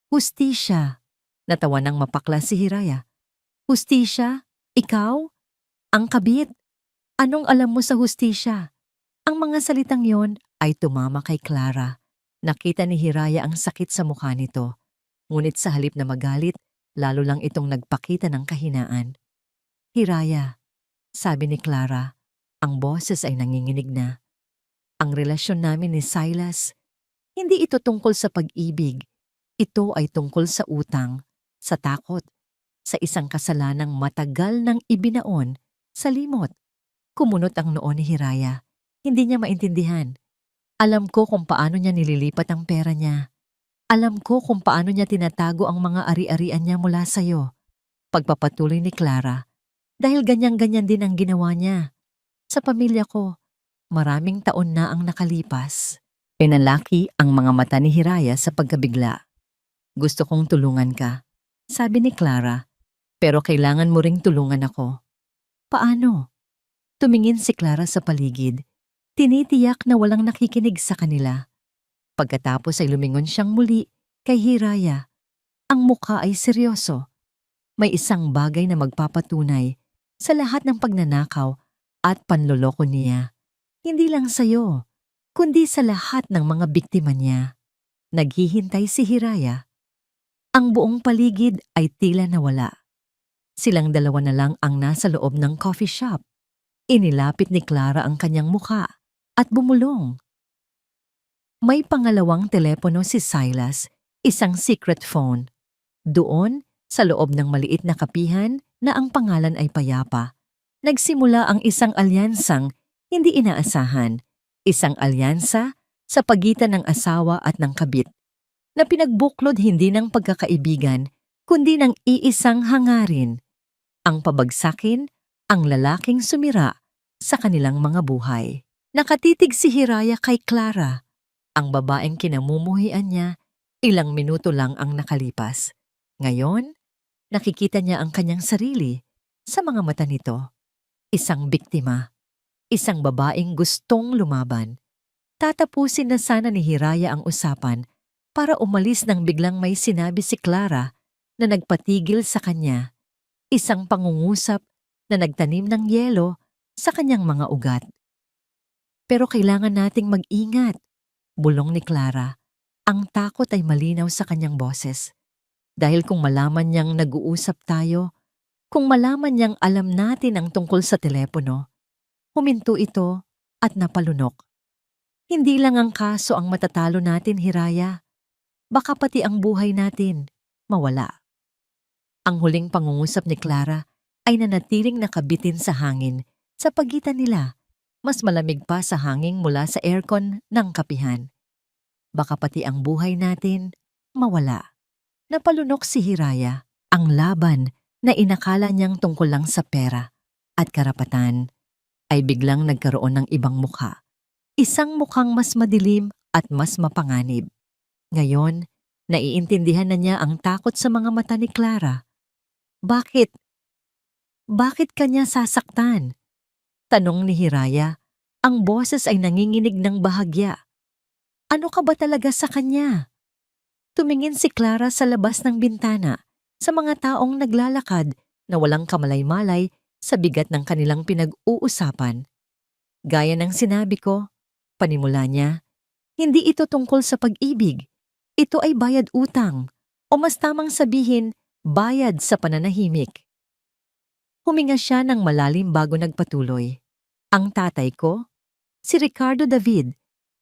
Hustisya. Natawa ng mapakla si Hiraya. Hustisya? Ikaw? Ang kabit? Anong alam mo sa hustisya? Ang mga salitang yon ay tumama kay Clara. Nakita ni Hiraya ang sakit sa mukha nito. Ngunit sa halip na magalit, lalo lang itong nagpakita ng kahinaan. Hiraya, sabi ni Clara, ang boses ay nanginginig na. Ang relasyon namin ni Silas, hindi ito tungkol sa pag-ibig. ito ay tungkol sa utang, sa takot, sa isang kasalanang matagal nang ibinaon sa limot. Kumunot ang noo ni Hiraya. Hindi niya maintindihan. Alam ko kung paano niya nililipat ang pera niya. Alam ko kung paano niya tinatago ang mga ari-arian niya mula sa'yo. Pagpapatuloy ni Clara, dahil ganyan-ganyan din ang ginawa niya. Sa pamilya ko, maraming taon na ang nakalipas. Pinalaki ang mga mata ni Hiraya sa pagkabigla. Gusto kong tulungan ka, sabi ni Clara, pero kailangan mo ring tulungan ako. Paano? Tumingin si Clara sa paligid. Tinitiyak na walang nakikinig sa kanila. Pagkatapos ay lumingon siyang muli kay Hiraya. Ang mukha ay seryoso. May isang bagay na magpapatunay sa lahat ng pagnanakaw at panloloko niya. Hindi lang sa'yo, kundi sa lahat ng mga biktima niya. Naghihintay si Hiraya. Ang buong paligid ay tila nawala. Silang dalawa na lang ang nasa loob ng coffee shop. Inilapit ni Clara ang kanyang mukha at bumulong. May pangalawang telepono si Silas, isang secret phone. Doon, sa loob ng maliit na kapihan na ang pangalan ay Payapa, nagsimula ang isang alyansang hindi inaasahan. Isang alyansa sa pagitan ng asawa at ng kabit, na pinagbuklod hindi ng pagkakaibigan, kundi ng iisang hangarin. Ang pabagsakin ang lalaking sumira sa kanilang mga buhay. Nakatitig si Hiraya kay Clara. Ang babaeng kinamumuhian niya, ilang minuto lang ang nakalipas. Ngayon, nakikita niya ang kanyang sarili sa mga mata nito. Isang biktima, isang babaeng gustong lumaban. Tatapusin na sana ni Hiraya ang usapan para umalis nang biglang may sinabi si Clara na nagpatigil sa kanya. Isang pangungusap na nagtanim ng yelo sa kanyang mga ugat. Pero kailangan nating mag-ingat, bulong ni Clara. Ang takot ay malinaw sa kanyang boses. Dahil kung malaman niyang nag-uusap tayo, kung malaman niyang alam natin ang tungkol sa telepono, huminto ito at napalunok. Hindi lang ang kaso ang matatalo natin, Hiraya. Baka pati ang buhay natin mawala. Ang huling pangungusap ni Clara ay nanatiling nakabitin sa hangin sa pagitan nila. Mas malamig pa sa hangin mula sa aircon ng kapihan. Baka pati ang buhay natin mawala. Napalunok si Hiraya. Ang laban na inakala niyang tungkol lang sa pera at karapatan ay biglang nagkaroon ng ibang mukha. Isang mukhang mas madilim at mas mapanganib. Ngayon, naiintindihan na niya ang takot sa mga mata ni Clara. Bakit? Bakit kanya sasaktan? Tanong ni Hiraya. Ang boses ay nanginginig ng bahagya. Ano ka ba talaga sa kanya? Tumingin si Clara sa labas ng bintana sa mga taong naglalakad na walang kamalay-malay sa bigat ng kanilang pinag-uusapan. Gaya ng sinabi ko, panimula niya, hindi ito tungkol sa pag-ibig. Ito ay bayad utang, o mas tamang sabihin, bayad sa pananahimik. Huminga siya ng malalim bago nagpatuloy. Ang tatay ko, si Ricardo David,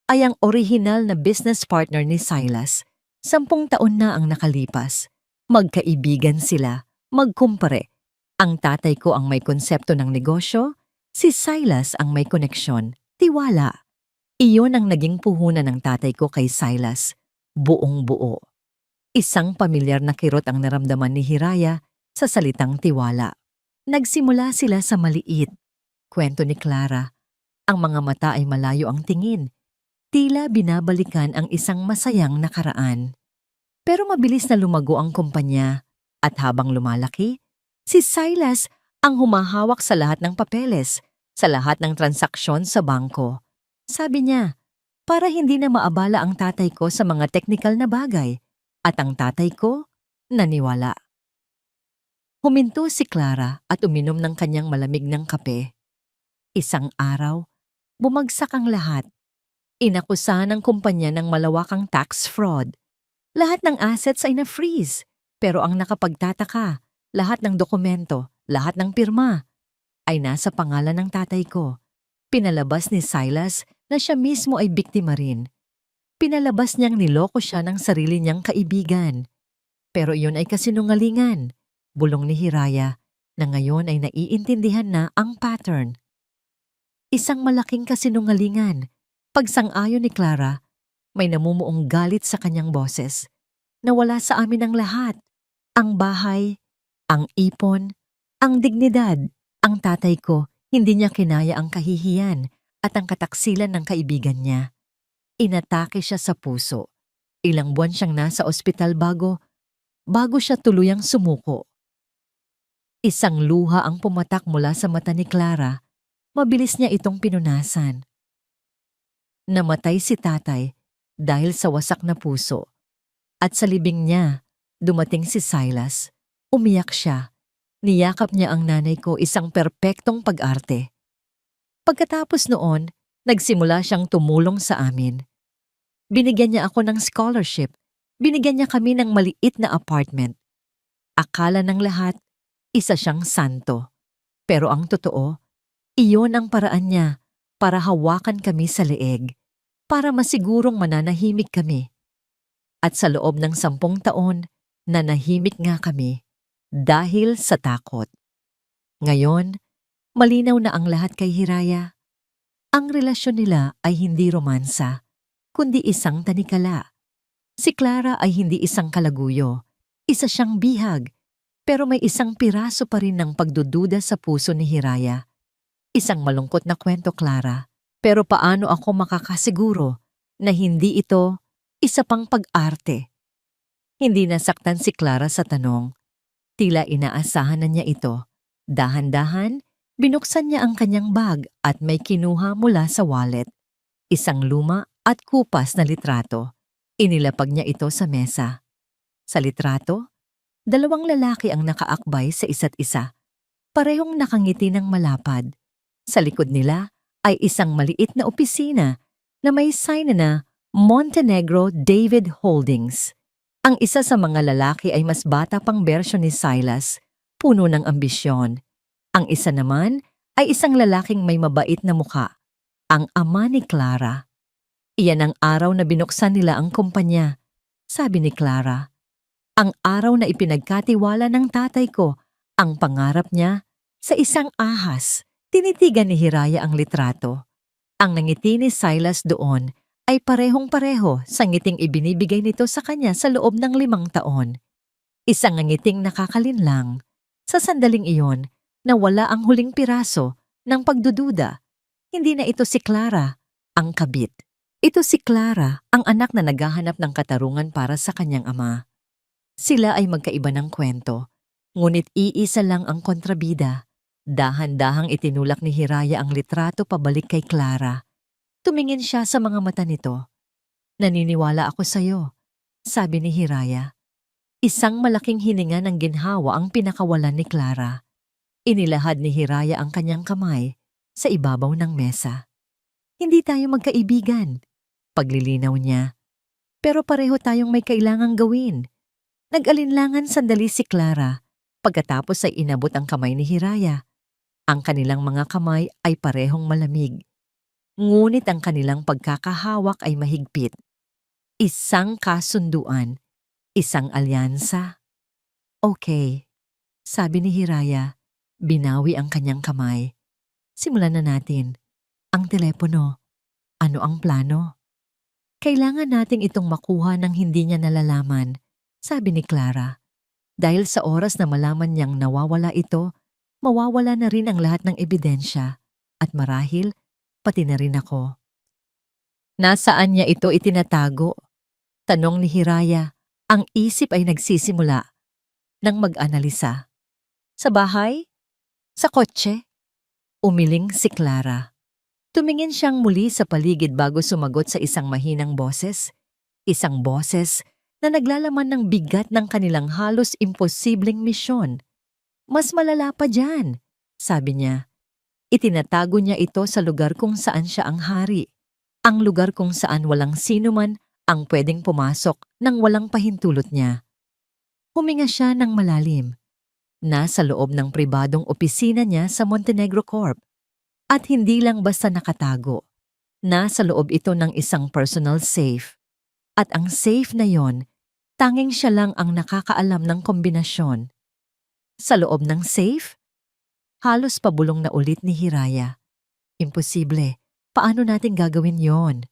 ay ang orihinal na business partner ni Silas. 10 taon na ang nakalipas. Magkaibigan sila, magkumpare. Ang tatay ko ang may konsepto ng negosyo, si Silas ang may koneksyon, tiwala. Iyon ang naging puhunan ng tatay ko kay Silas, buong buo. Isang pamilyar na kirot ang naramdaman ni Hiraya sa salitang tiwala. Nagsimula sila sa maliit. Kwento ni Clara. Ang mga mata ay malayo ang tingin. Tila binabalikan ang isang masayang nakaraan. Pero mabilis na lumago ang kumpanya at habang lumalaki, si Silas ang humahawak sa lahat ng papeles, sa lahat ng transaksyon sa bangko. Sabi niya, para hindi na maabala ang tatay ko sa mga teknikal na bagay, at ang tatay ko naniwala. Huminto si Clara at uminom ng kanyang malamig ng kape. Isang araw, bumagsak ang lahat. Inakusahan ng kumpanya ng malawakang tax fraud. Lahat ng assets ay na-freeze. Pero ang nakapagtataka, lahat ng dokumento, lahat ng pirma, ay nasa pangalan ng tatay ko. Pinalabas ni Silas na siya mismo ay biktima rin. Pinalabas niyang niloko siya ng sarili niyang kaibigan. Pero iyon ay kasinungalingan. Bulong ni Hiraya na ngayon ay naiintindihan na ang pattern. Isang malaking kasinungalingan. Pagsang-ayon ni Clara, may namumuong galit sa kanyang boses. Nawala sa amin ang lahat. Ang bahay, ang ipon, ang dignidad. Ang tatay ko, hindi niya kinaya ang kahihiyan at ang kataksilan ng kaibigan niya. Inatake siya sa puso. Ilang buwan siyang nasa ospital bago siya tuluyang sumuko. Isang luha ang pumatak mula sa mata ni Clara. Mabilis niya itong pinunasan. Namatay si tatay dahil sa wasak na puso. At sa libing niya, dumating si Silas. Umiyak siya. Niyakap niya ang nanay ko, isang perpektong pag-arte. Pagkatapos noon, nagsimula siyang tumulong sa amin. Binigyan niya ako ng scholarship. Binigyan niya kami ng maliit na apartment. Akala ng lahat, isa siyang santo. Pero ang totoo, iyon ang paraan niya para hawakan kami sa leeg, para masigurong mananahimik kami. At sa loob ng 10 taon, nanahimik nga kami dahil sa takot. Ngayon, malinaw na ang lahat kay Hiraya. Ang relasyon nila ay hindi romansa, kundi isang tanikala. Si Clara ay hindi isang kalaguyo, isa siyang bihag, pero may isang piraso pa rin ng pagdududa sa puso ni Hiraya. Isang malungkot na kwento, Clara, pero paano ako makakasiguro na hindi ito isa pang pag-arte? Hindi nasaktan si Clara sa tanong. Tila inaasahan na niya ito. Dahan-dahan, binuksan niya ang kanyang bag at may kinuha mula sa wallet. Isang luma at kupas na litrato. Inilapag niya ito sa mesa. Sa litrato, 2 lalaki ang nakaakbay sa isa't isa. Parehong nakangiti ng malapad. Sa likod nila ay isang maliit na opisina na may sign na Montenegro David Holdings. Ang isa sa mga lalaki ay mas bata pang bersyon ni Silas, puno ng ambisyon. Ang isa naman ay isang lalaking may mabait na mukha, ang ama ni Clara. Iyan ang araw na binuksan nila ang kumpanya, sabi ni Clara. Ang araw na ipinagkatiwala ng tatay ko ang pangarap niya sa isang ahas. Tinitigan ni Hiraya ang litrato. Ang nangiti ni Silas doon ay parehong-pareho sa ngiting ibinibigay nito sa kanya sa loob ng 5 taon. Isang ngiting nakakalinlang. Sa sandaling iyon, nawala ang huling piraso ng pagdududa. Hindi na ito si Clara, ang kabit. Ito si Clara, ang anak na naghahanap ng katarungan para sa kanyang ama. Sila ay magkaiba ng kwento, ngunit iisa lang ang kontrabida. Dahan-dahang itinulak ni Hiraya ang litrato pabalik kay Clara. Tumingin siya sa mga mata nito. Naniniwala ako sa'yo, sabi ni Hiraya. Isang malaking hininga ng ginhawa ang pinakawalan ni Clara. Inilahad ni Hiraya ang kanyang kamay sa ibabaw ng mesa. Hindi tayo magkaibigan, paglilinaw niya. Pero pareho tayong may kailangang gawin. Nag-alinlangan sandali si Clara. Pagkatapos ay inabot ang kamay ni Hiraya. Ang kanilang mga kamay ay parehong malamig. Ngunit ang kanilang pagkakahawak ay mahigpit. Isang kasunduan, isang alyansa. Okay, sabi ni Hiraya, binawi ang kanyang kamay. Simulan na natin. Ang telepono. Ano ang plano? Kailangan nating itong makuha ng hindi niya nalalaman, sabi ni Clara. Dahil sa oras na malaman niyang nawawala ito, mawawala na rin ang lahat ng ebidensya at marahil pati na rin ako. Nasaan niya ito itinatago? Tanong ni Hiraya. Ang isip ay nagsisimula nang mag-analisa. Sa bahay? Sa kotse? Umiling si Clara. Tumingin siyang muli sa paligid bago sumagot sa isang mahinang boses. Isang boses na naglalaman ng bigat ng kanilang halos imposibleng misyon. Mas malala pa dyan, sabi niya. Itinatago niya ito sa lugar kung saan siya ang hari. Ang lugar kung saan walang sino man ang pwedeng pumasok nang walang pahintulot niya. Huminga siya ng malalim. Nasa loob ng pribadong opisina niya sa Montenegro Corp. At hindi lang basta nakatago. Nasa loob ito ng isang personal safe. At ang safe na yon, tanging siya lang ang nakakaalam ng kombinasyon. Sa loob ng safe, halos pabulong na ulit ni Hiraya. Imposible. Paano natin gagawin yon?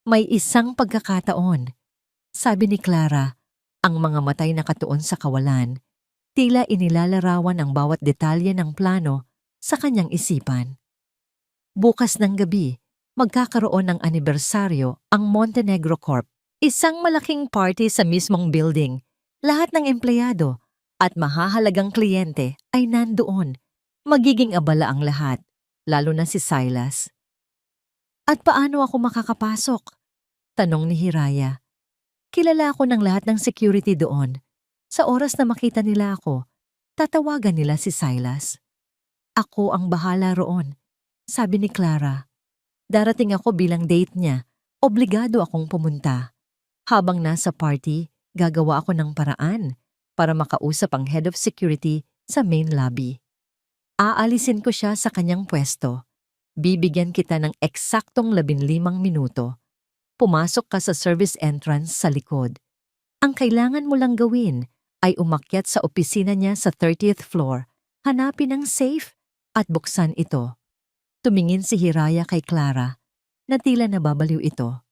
May isang pagkakataon. Sabi ni Clara, ang mga matay nakatuon sa kawalan, tila inilalarawan ang bawat detalye ng plano sa kanyang isipan. Bukas ng gabi, magkakaroon ng anibersaryo ang Montenegro Corp. Isang malaking party sa mismong building. Lahat ng empleyado at mahahalagang kliyente ay nandoon. Magiging abala ang lahat, lalo na si Silas. At paano ako makakapasok? Tanong ni Hiraya. Kilala ako ng lahat ng security doon. Sa oras na makita nila ako, tatawagan nila si Silas. Ako ang bahala roon, sabi ni Clara. Darating ako bilang date niya, obligado akong pumunta. Habang nasa party, gagawa ako ng paraan para makausap ang head of security sa main lobby. Aalisin ko siya sa kanyang pwesto. Bibigyan kita ng eksaktong 15 minuto. Pumasok ka sa service entrance sa likod. Ang kailangan mo lang gawin ay umakyat sa opisina niya sa 30th floor, hanapin ang safe at buksan ito. Tumingin si Hiraya kay Clara na tila nababaliw ito.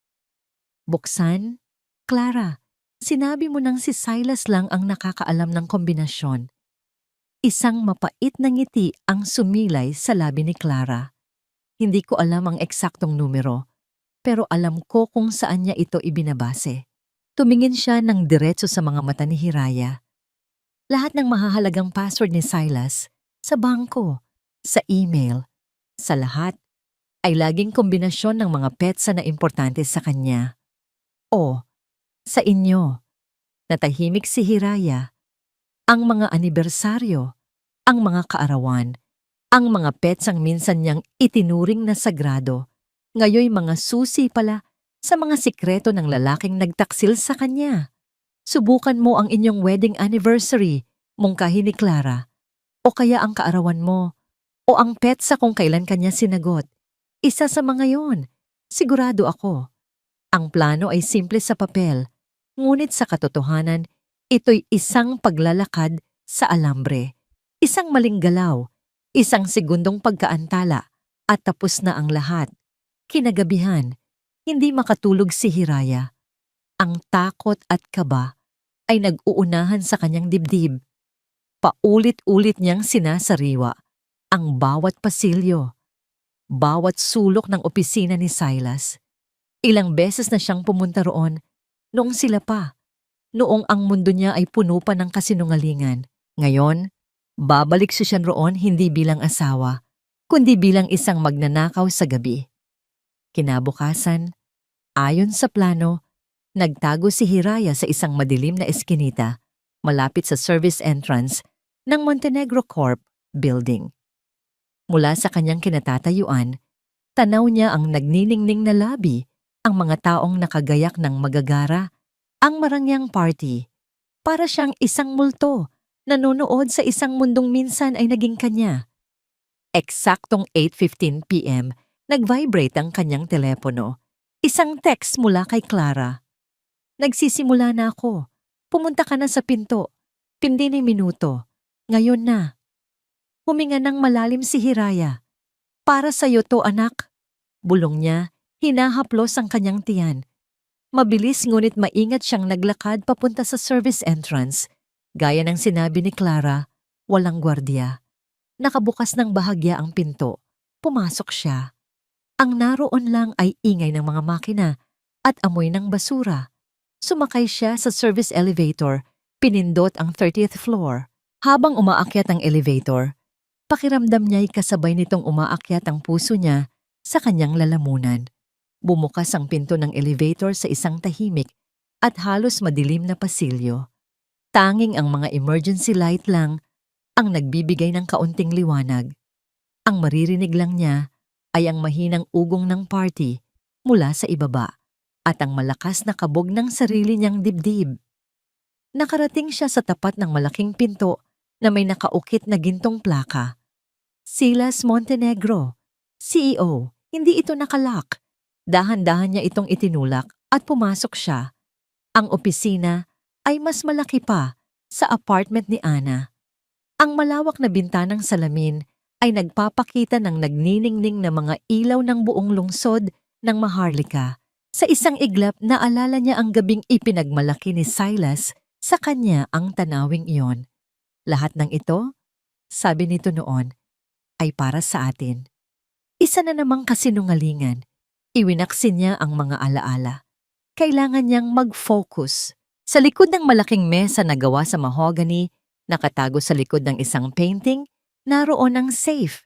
Buksan? Clara, sinabi mo nang si Silas lang ang nakakaalam ng kombinasyon. Isang mapait na ngiti ang sumilay sa labi ni Clara. Hindi ko alam ang eksaktong numero, pero alam ko kung saan niya ito ibinabase. Tumingin siya ng diretso sa mga mata ni Hiraya. Lahat ng mahahalagang password ni Silas, sa bangko, sa email, sa lahat, ay laging kombinasyon ng mga petsa na importante sa kanya. O, sa inyo, natahimik si Hiraya. Ang mga anibersaryo, ang mga kaarawan, ang mga petsang minsan niyang itinuring na sagrado, ngayoy mga susi pala sa mga sikreto ng lalaking nagtaksil sa kanya. Subukan mo ang inyong wedding anniversary, mungkahi ni Clara, o kaya ang kaarawan mo, o ang petsa kung kailan kanya sinagot. Isa sa mga yon, sigurado ako. Ang plano ay simple sa papel, ngunit sa katotohanan, ito'y isang paglalakad sa alambre, isang maling galaw, isang segundong pagkaantala, at tapos na ang lahat. Kinagabihan, hindi makatulog si Hiraya. Ang takot at kaba ay nag-uunahan sa kanyang dibdib. Paulit-ulit niyang sinasariwa ang bawat pasilyo, bawat sulok ng opisina ni Silas. Ilang beses na siyang pumunta roon noong sila pa, noong ang mundo niya ay puno pa ng kasinungalingan. Ngayon, babalik siya roon hindi bilang asawa, kundi bilang isang magnanakaw sa gabi. Kinabukasan, ayon sa plano, nagtago si Hiraya sa isang madilim na eskinita malapit sa service entrance ng Montenegro Corp building. Mula sa kanyang kinatatayuan, tanaw niya ang nagniningning na lobby, ang mga taong nakagayak ng magagara, ang marangyang party. Para siyang isang multo, nanonood sa isang mundong minsan ay naging kanya. Eksaktong 8:15 p.m., nag-vibrate ang kanyang telepono. Isang text mula kay Clara. Nagsisimula na ako. Pumunta ka na sa pinto. 15 minuto. Ngayon na. Huminga ng malalim si Hiraya. Para sa'yo to, anak. Bulong niya, hinahaplos ang kanyang tiyan. Mabilis ngunit maingat siyang naglakad papunta sa service entrance. Gaya ng sinabi ni Clara, walang gwardiya. Nakabukas ng bahagya ang pinto. Pumasok siya. Ang naroon lang ay ingay ng mga makina at amoy ng basura. Sumakay siya sa service elevator, pinindot ang 30th floor. Habang umaakyat ang elevator, pakiramdam niya'y kasabay nitong umaakyat ang puso niya sa kanyang lalamunan. Bumukas ang pinto ng elevator sa isang tahimik at halos madilim na pasilyo. Tanging ang mga emergency light lang ang nagbibigay ng kaunting liwanag. Ang maririnig lang niya ay ang mahinang ugong ng party mula sa ibaba at ang malakas na kabog ng sarili niyang dibdib. Nakarating siya sa tapat ng malaking pinto na may nakaukit na gintong plaka. Silas Montenegro, CEO, hindi ito nakalock. Dahan-dahan niya itong itinulak at pumasok siya. Ang opisina ay mas malaki pa sa apartment ni Ana. Ang malawak na bintanang salamin ay nagpapakita ng nagniningning na mga ilaw ng buong lungsod ng Maharlika. Sa isang iglap, naalala niya ang gabing ipinagmalaki ni Silas sa kanya ang tanawing iyon. Lahat ng ito, sabi nito noon, ay para sa atin. Isa na namang kasinungalingan. Iwinaksin niya ang mga alaala. Kailangan niyang mag-focus. Sa likod ng malaking mesa na gawa sa mahogany, nakatago sa likod ng isang painting, naroon ang safe.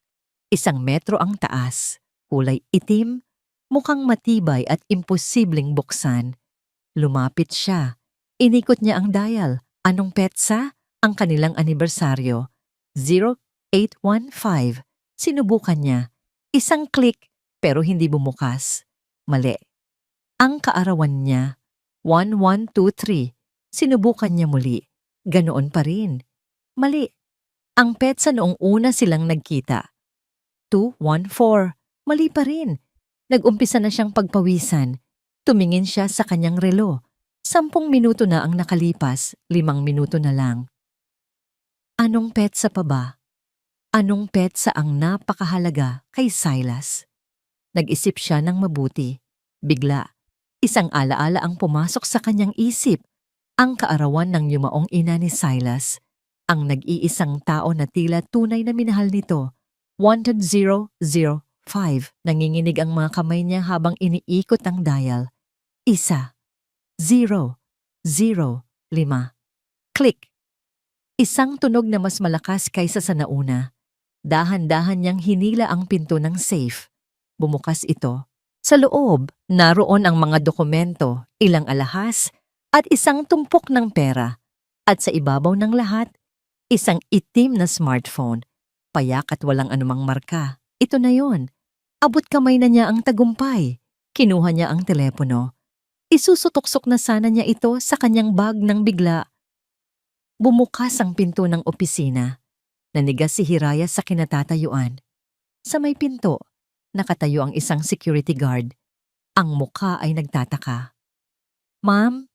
Isang metro ang taas, kulay itim, mukhang matibay at imposibleng buksan. Lumapit siya. Inikot niya ang dial. Anong petsa? Ang kanilang anibersaryo. 0815. Sinubukan niya. Isang click pero hindi bumukas. Mali. Ang kaarawan niya, 1123. Sinubukan niya muli. Ganoon pa rin. Mali. Ang petsa noong una silang nagkita. 214. Mali pa rin. Nag-umpisa na siyang pagpawisan. Tumingin siya sa kanyang relo. 10 minuto na ang nakalipas, 5 minuto na lang. Anong petsa pa ba? Anong petsa ang napakahalaga kay Silas? Nag-isip siya ng mabuti. Bigla, isang alaala ang pumasok sa kanyang isip. Ang kaarawan ng yumaong ina ni Silas. Ang nag-iisang tao na tila tunay na minahal nito. Wanted 005. Nanginginig ang mga kamay niya habang iniikot ang dial. 1, 0, 0, 5. Click! Isang tunog na mas malakas kaysa sa nauna. Dahan-dahan niyang hinila ang pinto ng safe. Bumukas ito. Sa loob, naroon ang mga dokumento, ilang alahas, at isang tumpok ng pera. At sa ibabaw ng lahat, isang itim na smartphone. Payak at walang anumang marka. Ito na yon. Abot kamay na niya ang tagumpay. Kinuha niya ang telepono. Isusutuksok na sana niya ito sa kanyang bag nang bigla. Bumukas ang pinto ng opisina. Nanigas si Hiraya sa kinatatayuan. Sa may pinto, nakatayo ang isang security guard. Ang mukha ay nagtataka. "Ma'am?"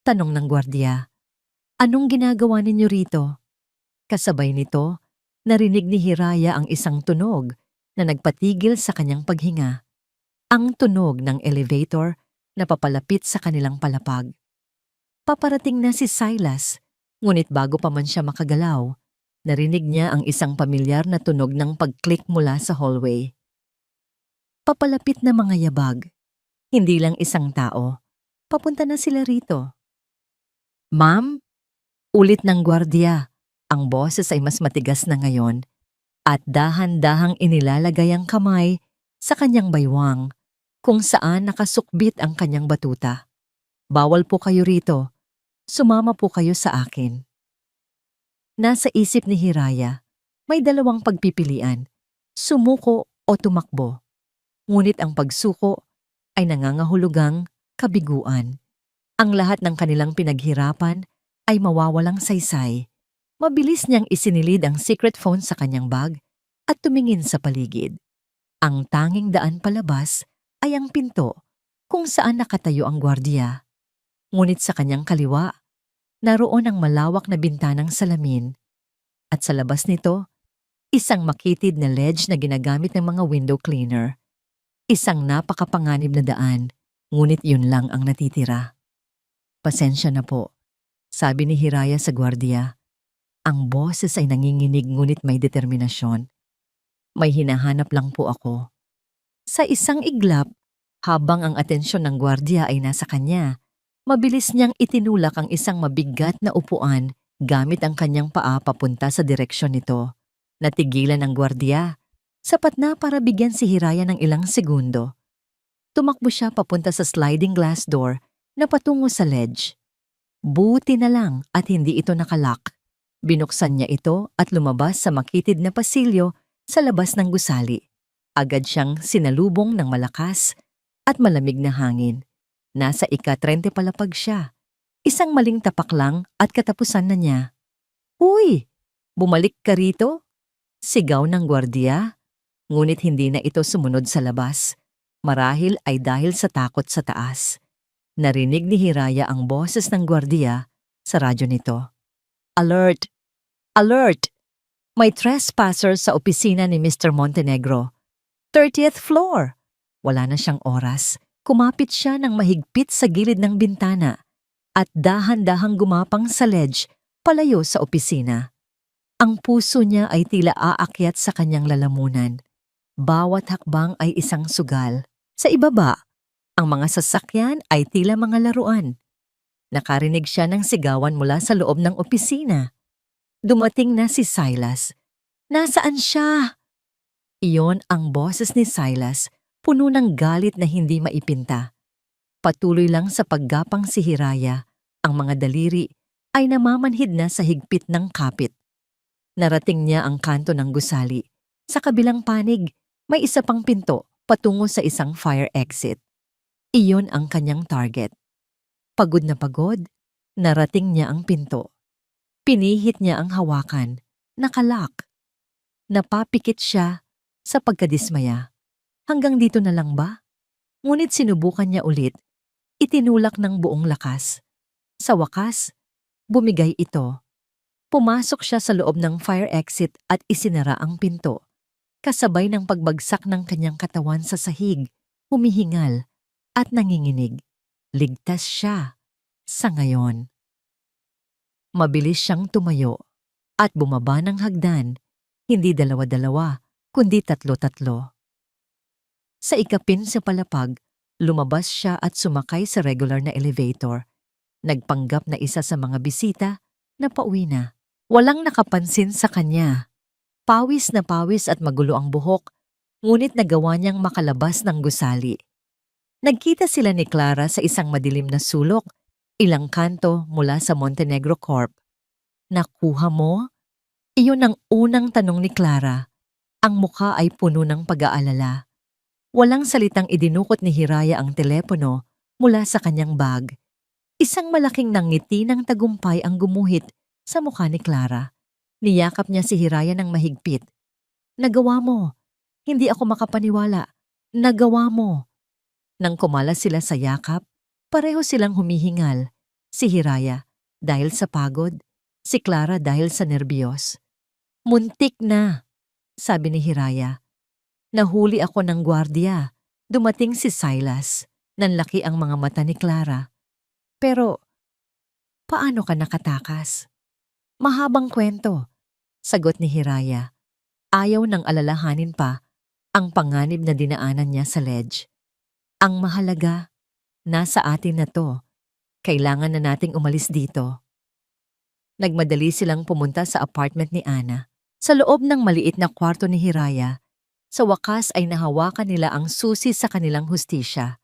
tanong ng gwardiya. "Anong ginagawa ninyo rito?" Kasabay nito, narinig ni Hiraya ang isang tunog na nagpatigil sa kanyang paghinga. Ang tunog ng elevator na papalapit sa kanilang palapag. Paparating na si Silas, ngunit bago pa man siya makagalaw, narinig niya ang isang pamilyar na tunog ng pag-click mula sa hallway. Papalapit na mga yabag. Hindi lang isang tao. Papunta na sila rito. "Ma'am?" Ulit ng gwardiya. Ang boses ay mas matigas na ngayon at dahan-dahang inilalagay ang kamay sa kanyang baywang kung saan nakasukbit ang kanyang batuta. "Bawal po kayo rito. Sumama po kayo sa akin." Nasa isip ni Hiraya, may dalawang pagpipilian, sumuko o tumakbo. Ngunit ang pagsuko ay nangangahulugang kabiguan. Ang lahat ng kanilang pinaghirapan ay mawawalang saysay. Mabilis niyang isinilid ang secret phone sa kanyang bag at tumingin sa paligid. Ang tanging daan palabas ay ang pinto kung saan nakatayo ang gwardiya. Ngunit sa kanyang kaliwa, naroon ang malawak na bintanang salamin. At sa labas nito, isang makitid na ledge na ginagamit ng mga window cleaner. Isang napakapanganib na daan, ngunit yun lang ang natitira. "Pasensya na po," sabi ni Hiraya sa gwardiya. Ang boses ay nanginginig ngunit may determinasyon. "May hinahanap lang po ako." Sa isang iglap, habang ang atensyon ng gwardiya ay nasa kanya, mabilis niyang itinulak ang isang mabigat na upuan gamit ang kanyang paa papunta sa direksyon nito. Natigilan ang gwardiya. Sapat na para bigyan si Hiraya ng ilang segundo. Tumakbo siya papunta sa sliding glass door na patungo sa ledge. Buti na lang at hindi ito nakalock. Binuksan niya ito at lumabas sa makitid na pasilyo sa labas ng gusali. Agad siyang sinalubong ng malakas at malamig na hangin. Nasa ika-30 palapag siya. Isang maling tapak lang at katapusan na niya. "Uy! Bumalik ka rito?" Sigaw ng gwardiya. Ngunit hindi na ito sumunod sa labas. Marahil ay dahil sa takot sa taas. Narinig ni Hiraya ang boses ng gwardiya sa radyo nito. Alert! Alert! May trespasser sa opisina ni Mr. Montenegro. 30th floor! Wala na siyang oras. Kumapit siya ng mahigpit sa gilid ng bintana at dahan-dahang gumapang sa ledge palayo sa opisina. Ang puso niya ay tila aakyat sa kanyang lalamunan. Bawat hakbang ay isang sugal. Sa ibaba, ang mga sasakyan ay tila mga laruan. Nakarinig siya ng sigawan mula sa loob ng opisina. Dumating na si Silas. Nasaan siya? Iyon ang boses ni Silas, puno ng galit na hindi maipinta. Patuloy lang sa paggapang si Hiraya, ang mga daliri ay namamanhid na sa higpit ng kapit. Narating niya ang kanto ng gusali. Sa kabilang panig, may isa pang pinto patungo sa isang fire exit. Iyon ang kanyang target. Pagod na pagod, narating niya ang pinto. Pinihit niya ang hawakan, nakalock. Napapikit siya sa pagkadismaya. Hanggang dito na lang ba? Ngunit sinubukan niya ulit, itinulak ng buong lakas. Sa wakas, bumigay ito. Pumasok siya sa loob ng fire exit at isinara ang pinto. Kasabay ng pagbagsak ng kanyang katawan sa sahig, humihingal at nanginginig. Ligtas siya sa ngayon. Mabilis siyang tumayo at bumaba ng hagdan, hindi dalawa-dalawa, kundi tatlo-tatlo. Sa ikapin sa palapag, lumabas siya at sumakay sa regular na elevator. Nagpanggap na isa sa mga bisita na pauwi na. Walang nakapansin sa kanya. Pawis na pawis at magulo ang buhok, ngunit nagawa niyang makalabas ng gusali. Nagkita sila ni Clara sa isang madilim na sulok, ilang kanto mula sa Montenegro Corp. Nakuha mo? Iyon ang unang tanong ni Clara. Ang mukha ay puno ng pag-aalala. Walang salitang idinukot ni Hiraya ang telepono mula sa kanyang bag. Isang malaking nangiti ng tagumpay ang gumuhit sa mukha ni Clara. Niyakap niya si Hiraya ng mahigpit. Nagawa mo. Hindi ako makapaniwala. Nagawa mo. Nang kumalas sila sa yakap, pareho silang humihingal. Si Hiraya dahil sa pagod, si Clara dahil sa nerbiyos. Muntik na, sabi ni Hiraya. Nahuli ako ng gwardiya. Dumating si Silas. Nanlaki ang mga mata ni Clara. Pero, paano ka nakatakas? Mahabang kwento, sagot ni Hiraya. Ayaw nang alalahanin pa ang panganib na dinaanan niya sa ledge. Ang mahalaga, nasa atin na to. Kailangan na nating umalis dito. Nagmadali silang pumunta sa apartment ni Ana. Sa loob ng maliit na kwarto ni Hiraya, sa wakas ay nahawakan nila ang susi sa kanilang hustisya.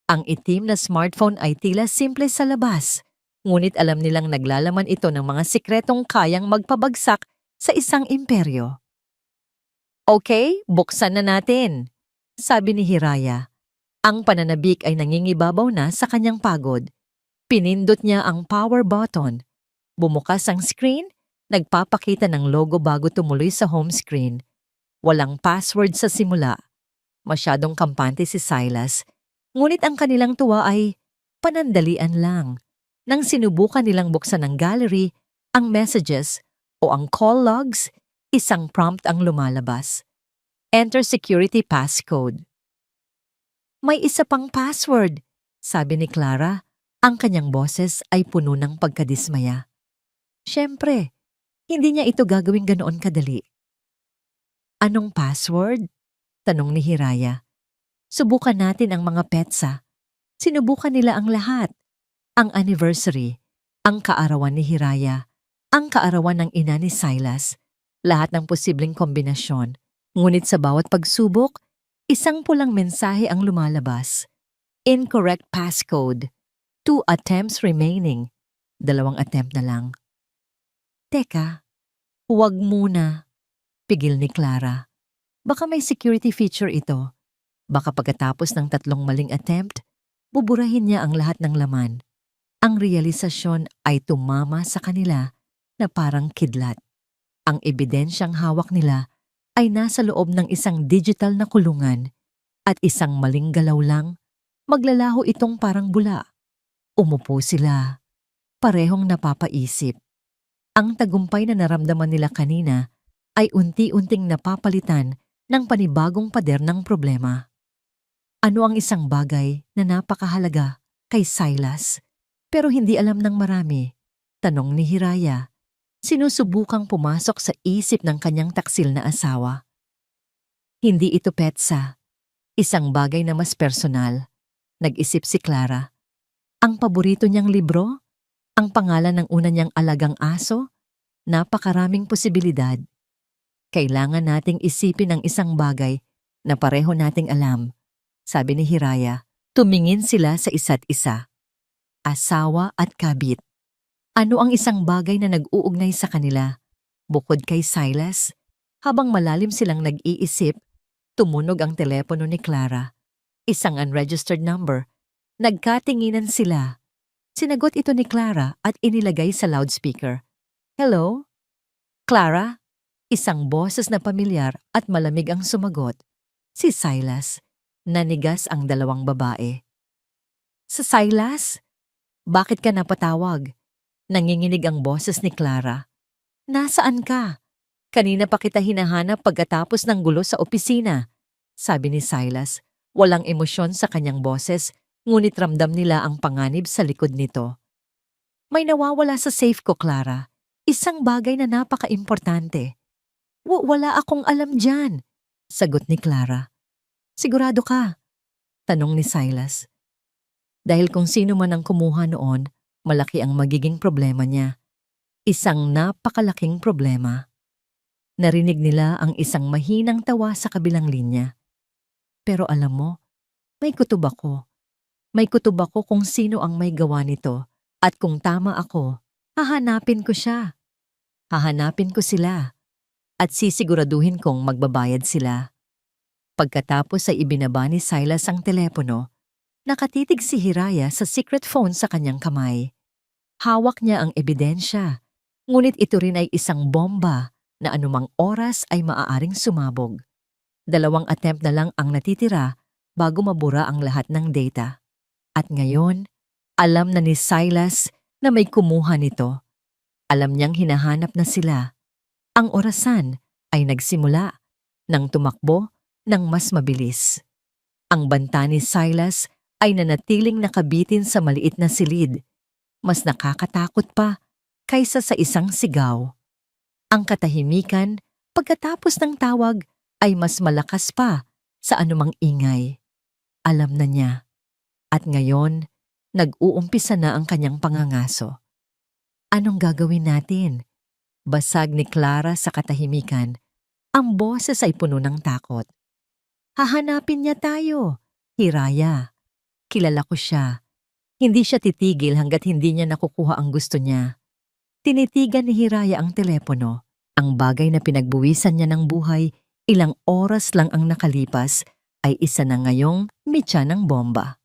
Ang itim na smartphone ay tila simple sa labas, ngunit alam nilang naglalaman ito ng mga sikretong kayang magpabagsak sa isang imperyo. Okay, buksan na natin, sabi ni Hiraya. Ang pananabik ay nangingibabaw na sa kanyang pagod. Pinindot niya ang power button. Bumukas ang screen, nagpapakita ng logo bago tumuloy sa home screen. Walang password sa simula. Masyadong kampante si Silas, ngunit ang kanilang tuwa ay panandalian lang. Nang sinubukan nilang buksan ng gallery, ang messages o ang call logs, isang prompt ang lumalabas. Enter security passcode. May isa pang password, sabi ni Clara. Ang kanyang boses ay puno ng pagkadismaya. Siyempre, hindi niya ito gagawing ganoon kadali. Anong password? Tanong ni Hiraya. Subukan natin ang mga petsa. Sinubukan nila ang lahat. Ang anniversary, ang kaarawan ni Hiraya, ang kaarawan ng ina ni Silas, lahat ng posibleng kombinasyon. Ngunit sa bawat pagsubok, isang pulang mensahe ang lumalabas. Incorrect passcode. 2 attempts remaining. 2 attempt na lang. Teka, huwag muna. Pigil ni Clara. Baka may security feature ito. Baka pagkatapos ng 3 maling attempt, buburahin niya ang lahat ng laman. Ang realisasyon ay tumama sa kanila na parang kidlat. Ang ebidensyang hawak nila ay nasa loob ng isang digital na kulungan at isang maling galaw lang, maglalaho itong parang bula. Umupo sila, parehong napapaisip. Ang tagumpay na naramdaman nila kanina ay unti-unting napapalitan ng panibagong pader ng problema. Ano ang isang bagay na napakahalaga kay Silas pero hindi alam ng marami? Tanong ni Hiraya. Sinusubukang pumasok sa isip ng kanyang taksil na asawa. Hindi ito petsa. Isang bagay na mas personal. Nag-isip si Clara. Ang paborito niyang libro? Ang pangalan ng una niyang alagang aso? Napakaraming posibilidad. Kailangan nating isipin ang isang bagay na pareho nating alam. Sabi ni Hiraya, tumingin sila sa isa't isa. Asawa at kabit. Ano ang isang bagay na nag-uugnay sa kanila? Bukod kay Silas, habang malalim silang nag-iisip, tumunog ang telepono ni Clara. Isang unregistered number. Nagkatinginan sila. Sinagot ito ni Clara at inilagay sa loudspeaker. Hello? Clara? Isang boses na pamilyar at malamig ang sumagot. Si Silas. Nanigas ang dalawang babae. Sa Silas? Bakit ka napatawag? Nanginginig ang boses ni Clara. Nasaan ka? Kanina pa kita hinahanap pagkatapos ng gulo sa opisina. Sabi ni Silas. Walang emosyon sa kanyang boses, ngunit ramdam nila ang panganib sa likod nito. May nawawala sa safe ko, Clara. Isang bagay na napaka-importante. Wala akong alam dyan, sagot ni Clara. Sigurado ka? Tanong ni Silas. Dahil kung sino man ang kumuha noon, malaki ang magiging problema niya. Isang napakalaking problema. Narinig nila ang isang mahinang tawa sa kabilang linya. Pero alam mo, may kutob ako. May kutob ako kung sino ang may gawa nito at kung tama ako, hahanapin ko siya. Hahanapin ko sila at sisiguraduhin kong magbabayad sila. Pagkatapos ay ibinaba ni Silas ang telepono, nakatitig si Hiraya sa secret phone sa kanyang kamay. Hawak niya ang ebidensya, ngunit ito rin ay isang bomba na anumang oras ay maaaring sumabog. 2 attempt na lang ang natitira bago mabura ang lahat ng data. At ngayon, alam na ni Silas na may kumuha nito. Alam niyang hinahanap na sila. Ang orasan ay nagsimula nang tumakbo ng mas mabilis. Ang banta ni Silas ay nanatiling nakabitin sa maliit na silid. Mas nakakatakot pa kaysa sa isang sigaw. Ang katahimikan pagkatapos ng tawag ay mas malakas pa sa anumang ingay. Alam na niya. At ngayon, nag-uumpisa na ang kanyang pangangaso. Anong gagawin natin? Basag ni Clara sa katahimikan. Ang boses ay puno ng takot. Hahanapin niya tayo, Hiraya. Kilala ko siya. Hindi siya titigil hanggat hindi niya nakukuha ang gusto niya. Tinitigan ni Hiraya ang telepono. Ang bagay na pinagbuwisan niya ng buhay, ilang oras lang ang nakalipas, ay isa na ngayong mitya ng bomba.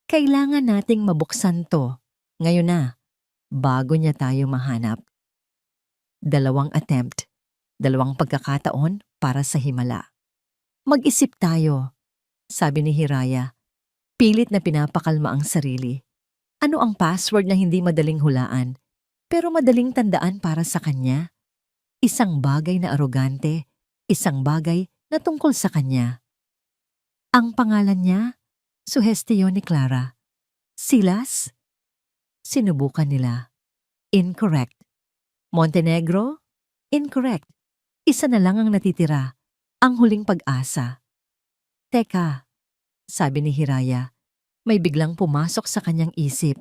Kailangan nating mabuksan to. Ngayon na, bago niya tayo mahanap. 2 attempt, 2 pagkakataon para sa himala. Mag-isip tayo, sabi ni Hiraya. Pilit na pinapakalma ang sarili. Ano ang password na hindi madaling hulaan, pero madaling tandaan para sa kanya? Isang bagay na arogante, isang bagay na tungkol sa kanya. Ang pangalan niya? Suhestiyon ni Clara. Silas? Sinubukan nila. Incorrect. Montenegro? Incorrect. Isa na lang ang natitira. Ang huling pag-asa. Teka, sabi ni Hiraya. May biglang pumasok sa kanyang isip.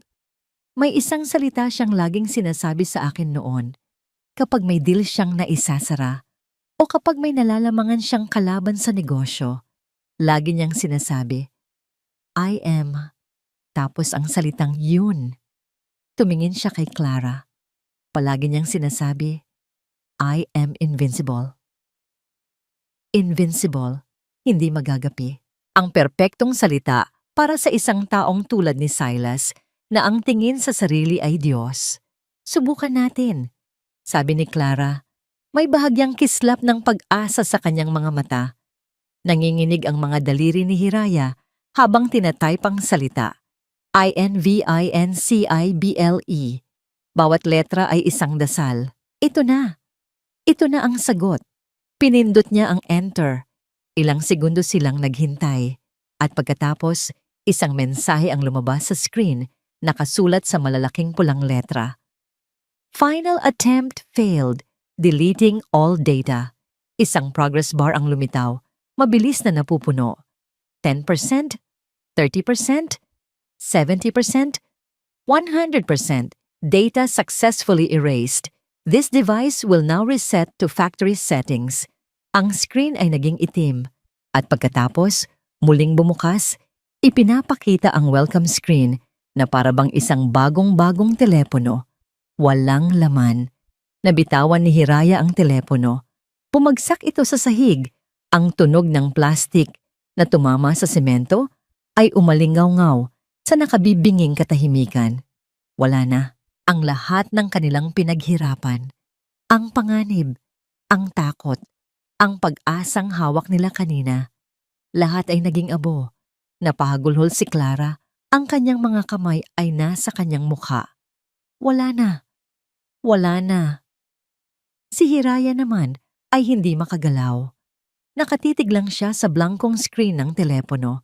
May isang salita siyang laging sinasabi sa akin noon. Kapag may deal siyang naisasara o kapag may nalalamangan siyang kalaban sa negosyo, lagi niyang sinasabi, I am. Tapos ang salitang yun. Tumingin siya kay Clara. Palagi niyang sinasabi, I am invincible. Invincible, hindi magagapi. Ang perpektong salita para sa isang taong tulad ni Silas na ang tingin sa sarili ay Diyos. Subukan natin, sabi ni Clara. May bahagyang kislap ng pag-asa sa kanyang mga mata. Nanginginig ang mga daliri ni Hiraya habang tinatype ang salita. INVINCIBLE. Bawat letra ay isang dasal. Ito na. Ito na ang sagot. Pinindot niya ang enter. Ilang segundo silang naghintay. At pagkatapos, isang mensahe ang lumabas sa screen, nakasulat sa malalaking pulang letra. Final attempt failed. Deleting all data. Isang progress bar ang lumitaw. Mabilis na napupuno. 10%, 30%, 70%, 100%. Data successfully erased. This device will now reset to factory settings. Ang screen ay naging itim. At pagkatapos, muling bumukas, ipinapakita ang welcome screen na parabang isang bagong-bagong telepono. Walang laman. Nabitawan ni Hiraya ang telepono. Bumagsak ito sa sahig. Ang tunog ng plastik na tumama sa semento ay umalingaw-ngaw sa nakabibinging katahimikan. Wala na ang lahat ng kanilang pinaghirapan. Ang panganib, ang takot, ang pag-asang hawak nila kanina. Lahat ay naging abo. Napahagulhol si Clara, ang kanyang mga kamay ay nasa kanyang mukha. Wala na. Wala na. Si Hiraya naman ay hindi makagalaw. Nakatitig lang siya sa blankong screen ng telepono.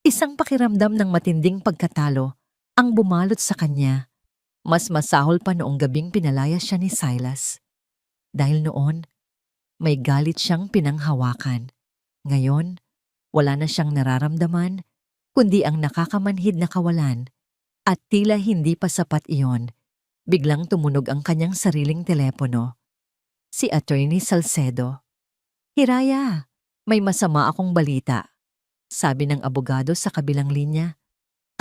Isang pakiramdam ng matinding pagkatalo ang bumalot sa kanya. Mas masahol pa noong gabing pinalaya siya ni Silas. Dahil noon, may galit siyang pinanghawakan. Ngayon, wala na siyang nararamdaman, kundi ang nakakamanhid na kawalan. At tila hindi pa sapat iyon. Biglang tumunog ang kanyang sariling telepono. Si Attorney Salcedo. Hiraya, may masama akong balita. Sabi ng abogado sa kabilang linya.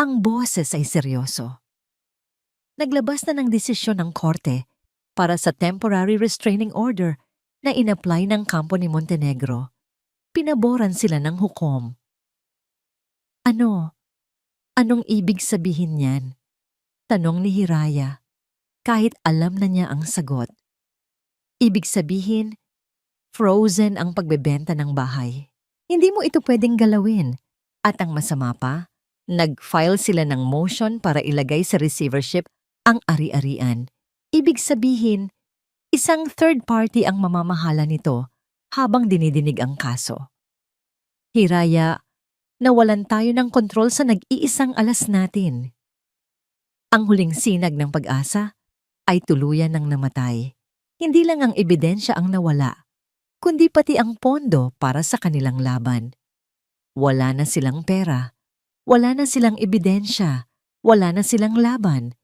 Ang boses ay seryoso. Naglabas na ng desisyon ng korte para sa temporary restraining order na inapply ng kampo ni Montenegro. Pinaboran sila ng hukom. Ano? Anong ibig sabihin niyan? Tanong ni Hiraya, kahit alam na niya ang sagot. Ibig sabihin, frozen ang pagbebenta ng bahay. Hindi mo ito pwedeng galawin. At ang masama pa, nag-file sila ng motion para ilagay sa receivership ang ari-arian. Ibig sabihin, isang third party ang mamamahala nito habang dinidinig ang kaso. Hiraya, nawalan tayo ng kontrol sa nag-iisang alas natin. Ang huling sinag ng pag-asa ay tuluyan ng namatay. Hindi lang ang ebidensya ang nawala, kundi pati ang pondo para sa kanilang laban. Wala na silang pera, wala na silang ebidensya, wala na silang laban.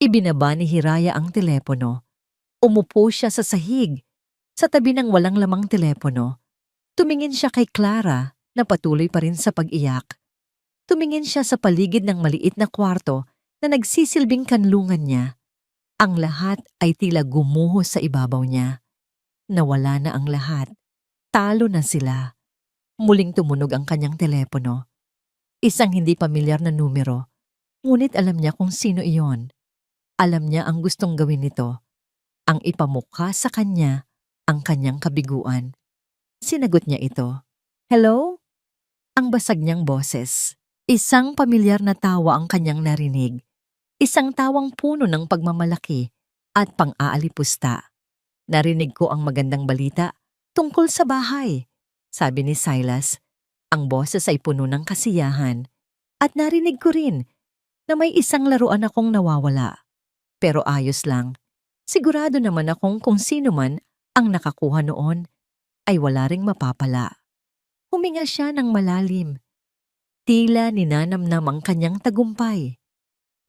Ibinaba ni Hiraya ang telepono. Umupo siya sa sahig, sa tabi ng walang lamang telepono. Tumingin siya kay Clara na patuloy pa rin sa pag-iyak. Tumingin siya sa paligid ng maliit na kwarto na nagsisilbing kanlungan niya. Ang lahat ay tila gumuho sa ibabaw niya. Nawala na ang lahat. Talo na sila. Muling tumunog ang kanyang telepono. Isang hindi pamilyar na numero. Ngunit alam niya kung sino iyon. Alam niya ang gustong gawin nito. Ang ipamukha sa kanya ang kanyang kabiguan. Sinagot niya ito. Hello? Ang basag niyang boses. Isang pamilyar na tawa ang kanyang narinig. Isang tawang puno ng pagmamalaki at pang-aalipusta. Narinig ko ang magandang balita tungkol sa bahay, sabi ni Silas. Ang boses ay puno ng kasiyahan. At narinig ko rin na may isang laruan akong nawawala. Pero ayos lang. Sigurado naman akong kung sino man ang nakakuha noon ay wala ring mapapala. Huminga siya ng malalim. Tila ninanamnam ang kanyang tagumpay.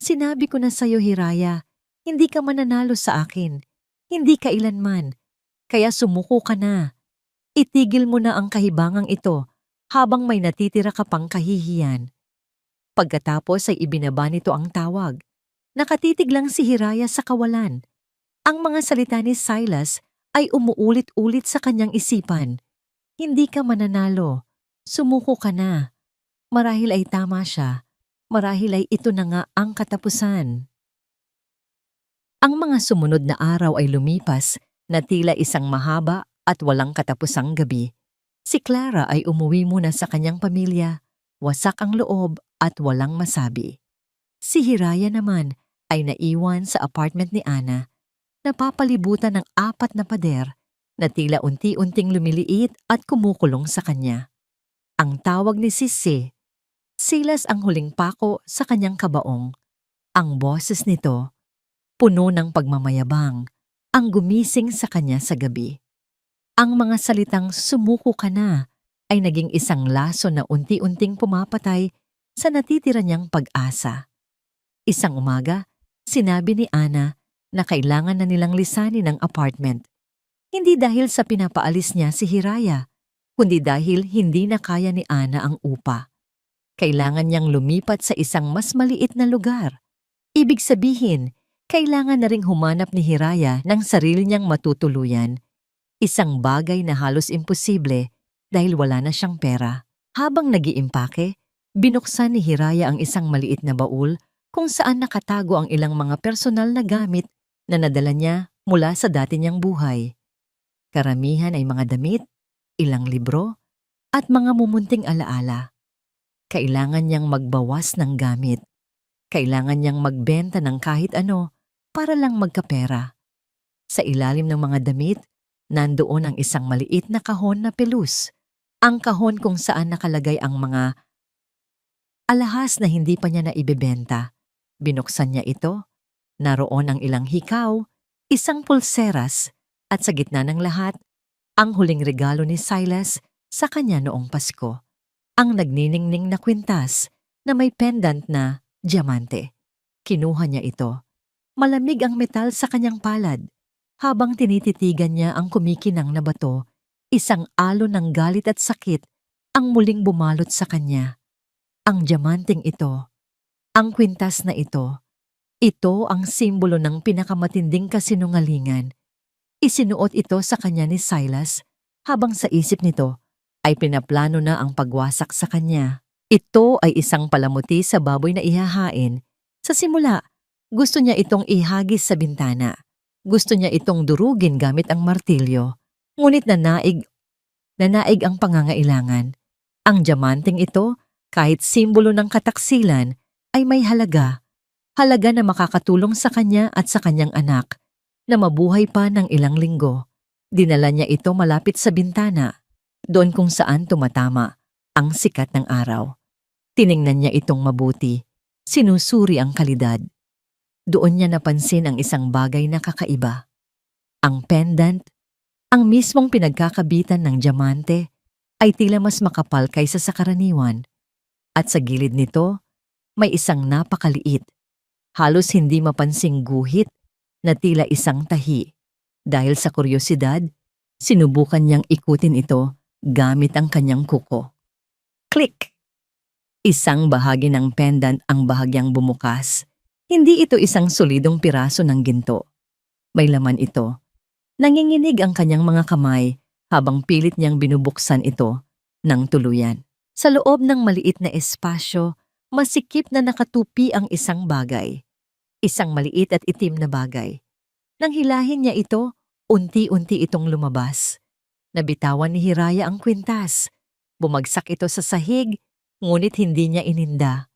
Sinabi ko na sa'yo, Hiraya, hindi ka mananalo sa akin. Hindi kailanman. Kaya sumuko ka na. Itigil mo na ang kahibangang ito habang may natitira ka pang kahihiyan. Pagkatapos ay ibinaba nito ang tawag. Nakatitig lang si Hiraya sa kawalan. Ang mga salita ni Silas ay umuulit-ulit sa kanyang isipan. Hindi ka mananalo. Sumuko ka na. Marahil ay tama siya. Marahil ay ito na nga ang katapusan. Ang mga sumunod na araw ay lumipas na tila isang mahaba at walang katapusang gabi. Si Clara ay umuwi muna sa kanyang pamilya. Wasak ang loob at walang masabi. Si Hiraya naman ay naiwan sa apartment ni Ana, napapalibutan ng 4 na pader na tila unti-unting lumiliit at kumukulong sa kanya. Ang tawag ni Sisi, Silas ang huling pako sa kanyang kabaong. Ang boses nito, puno ng pagmamayabang, ang gumising sa kanya sa gabi. Ang mga salitang sumuko ka na ay naging isang laso na unti-unting pumapatay sa natitira niyang pag-asa. Isang umaga, sinabi ni Ana na kailangan na nilang lisanin ang apartment. Hindi dahil sa pinapaalis niya si Hiraya, kundi dahil hindi na kaya ni Ana ang upa. Kailangan niyang lumipat sa isang mas maliit na lugar. Ibig sabihin, kailangan na ring humanap ni Hiraya ng sarili niyang matutuluyan. Isang bagay na halos imposible dahil wala na siyang pera. Habang nag-iimpake, binuksan ni Hiraya ang isang maliit na baul kung saan nakatago ang ilang mga personal na gamit na nadala niya mula sa dati niyang buhay. Karamihan ay mga damit, ilang libro, at mga mumunting alaala. Kailangan niyang magbawas ng gamit. Kailangan niyang magbenta ng kahit ano para lang magkapera. Sa ilalim ng mga damit, nandoon ang isang maliit na kahon na pelus. Ang kahon kung saan nakalagay ang mga alahas na hindi pa niya naibebenta. Binuksan niya ito. Naroon ang ilang hikaw, isang pulseras, at sa gitna ng lahat, ang huling regalo ni Silas sa kanya noong Pasko. Ang nagniningning na kwintas na may pendant na diamante. Kinuha niya ito. Malamig ang metal sa kanyang palad. Habang tinititigan niya ang kumikinang na bato, isang alon ng galit at sakit ang muling bumalot sa kanya. Ang diamanting ito, ang kwintas na ito ang simbolo ng pinakamatinding kasinungalingan. Isinuot ito sa kanya ni Silas habang sa isip nito ay pinaplano na ang pagwasak sa kanya. Ito ay isang palamuti sa baboy na ihahain. Sa simula, gusto niya itong ihagis sa bintana. Gusto niya itong durugin gamit ang martilyo. Ngunit nanaig ang pangangailangan. Ang diamanting ito, kahit simbolo ng kataksilan, ay may halaga. Halaga na makakatulong sa kanya at sa kanyang anak na mabuhay pa ng ilang linggo. Dinala niya ito malapit sa bintana, doon kung saan tumatama ang sikat ng araw. Tiningnan niya itong mabuti, sinusuri ang kalidad. Doon niya napansin ang isang bagay na kakaiba. Ang pendant, ang mismong pinagkakabitan ng diamante, ay tila mas makapal kaysa sa karaniwan. At sa gilid nito, may isang napakaliit, halos hindi mapansing guhit na tila isang tahi. Dahil sa kuryosidad, sinubukan niyang ikutin ito gamit ang kanyang kuko. Click! Isang bahagi ng pendant ang bahagyang bumukas. Hindi ito isang solidong piraso ng ginto. May laman ito. Nanginginig ang kanyang mga kamay habang pilit niyang binubuksan ito ng tuluyan. Sa loob ng maliit na espasyo, masikip na nakatupi ang isang bagay. Isang maliit at itim na bagay. Nang hilahin niya ito, unti-unti itong lumabas. Nabitawan ni Hiraya ang kwintas. Bumagsak ito sa sahig, ngunit hindi niya ininda.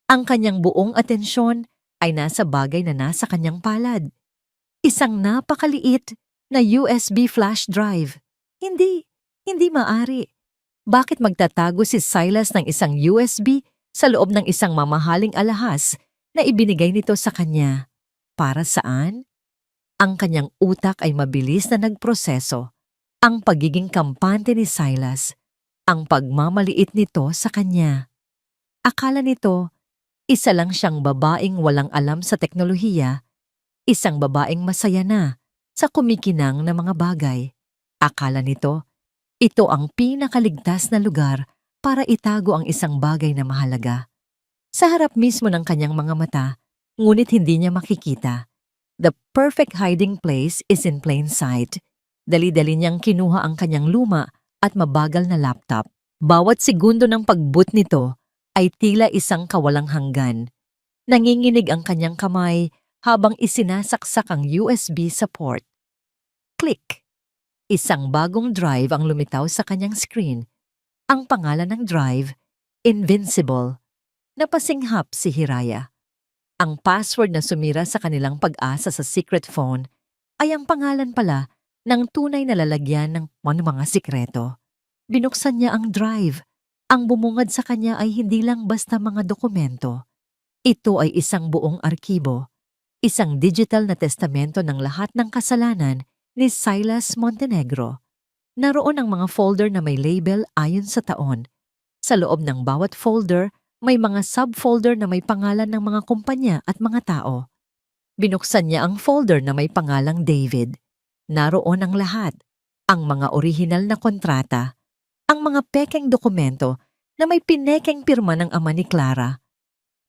Ang kanyang buong atensyon ay nasa bagay na nasa kanyang palad. Isang napakaliit na USB flash drive. Hindi maari. Bakit magtatago si Silas ng isang USB sa loob ng isang mamahaling alahas na ibinigay nito sa kanya? Para saan? Ang kanyang utak ay mabilis na nagproseso. Ang pagiging kampante ni Silas, ang pagmamaliit nito sa kanya. Akala nito, isa lang siyang babaeng walang alam sa teknolohiya, isang babaeng masaya na sa kumikinang na mga bagay. Akala nito, ito ang pinakaligtas na lugar para itago ang isang bagay na mahalaga. Sa harap mismo ng kanyang mga mata, ngunit hindi niya makikita. The perfect hiding place is in plain sight. Dali-dali niyang kinuha ang kanyang luma at mabagal na laptop. Bawat segundo ng pagboot nito ay tila isang kawalang hanggan. Nanginginig ang kanyang kamay habang isinasaksak ang USB sa port. Click! Isang bagong drive ang lumitaw sa kanyang screen. Ang pangalan ng drive, Invincible. Napasinghap si Hiraya. Ang password na sumira sa kanilang pag-asa sa secret phone ay ang pangalan pala ng tunay na lalagyan ng mga sikreto. Binuksan niya ang drive. Ang bumungad sa kanya ay hindi lang basta mga dokumento. Ito ay isang buong arkibo, isang digital na testamento ng lahat ng kasalanan ni Silas Montenegro. Naroon ang mga folder na may label ayon sa taon. Sa loob ng bawat folder, may mga subfolder na may pangalan ng mga kumpanya at mga tao. Binuksan niya ang folder na may pangalang David. Naroon ang lahat, ang mga orihinal na kontrata, ang mga pekeng dokumento na may pinekeng pirma ng ama ni Clara,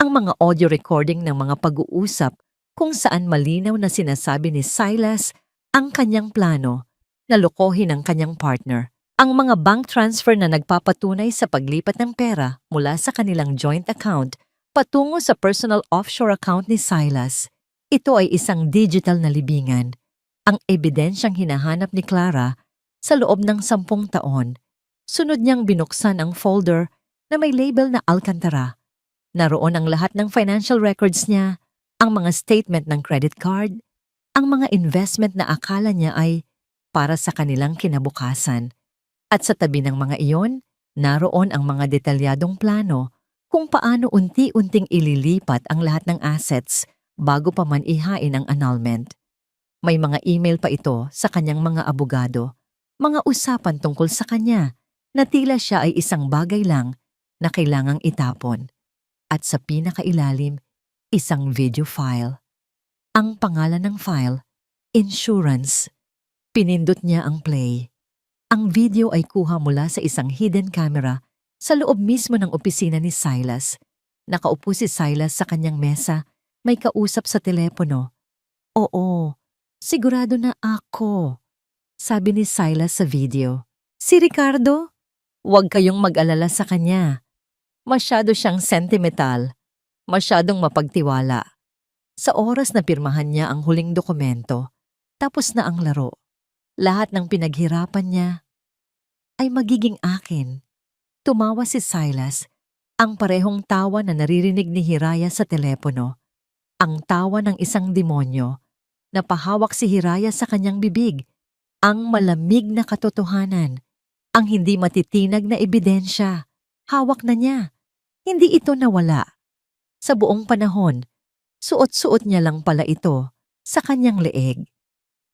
ang mga audio recording ng mga pag-uusap kung saan malinaw na sinasabi ni Silas ang kanyang plano na lokohin ang kanyang partner, ang mga bank transfer na nagpapatunay sa paglipat ng pera mula sa kanilang joint account patungo sa personal offshore account ni Silas. Ito ay isang digital na libingan, ang ebidensyang hinahanap ni Clara sa loob ng 10 taon. Sunod niyang binuksan ang folder na may label na Alcantara. Naroon ang lahat ng financial records niya, ang mga statement ng credit card, ang mga investment na akala niya ay para sa kanilang kinabukasan. At sa tabi ng mga iyon, naroon ang mga detalyadong plano kung paano unti-unting ililipat ang lahat ng assets bago pa man ihain ang annulment. May mga email pa ito sa kanyang mga abogado, mga usapan tungkol sa kanya na tila siya ay isang bagay lang na kailangang itapon. At sa pinakailalim, isang video file. Ang pangalan ng file, Insurance. Pinindot niya ang play. Ang video ay kuha mula sa isang hidden camera sa loob mismo ng opisina ni Silas. Nakaupo si Silas sa kanyang mesa, may kausap sa telepono. Oo, sigurado na ako, sabi ni Silas sa video. Si Ricardo? Huwag kayong mag-alala sa kanya. Masyado siyang sentimental, masyadong mapagtiwala. Sa oras na pirmahan niya ang huling dokumento, tapos na ang laro. Lahat ng pinaghirapan niya ay magiging akin. Tumawa si Silas, ang parehong tawa na naririnig ni Hiraya sa telepono. Ang tawa ng isang demonyo. Napahawak si Hiraya sa kanyang bibig. Ang malamig na katotohanan. Ang hindi matitinag na ebidensya. Hawak na niya. Hindi ito nawala. Sa buong panahon, suot-suot niya lang pala ito sa kanyang leeg.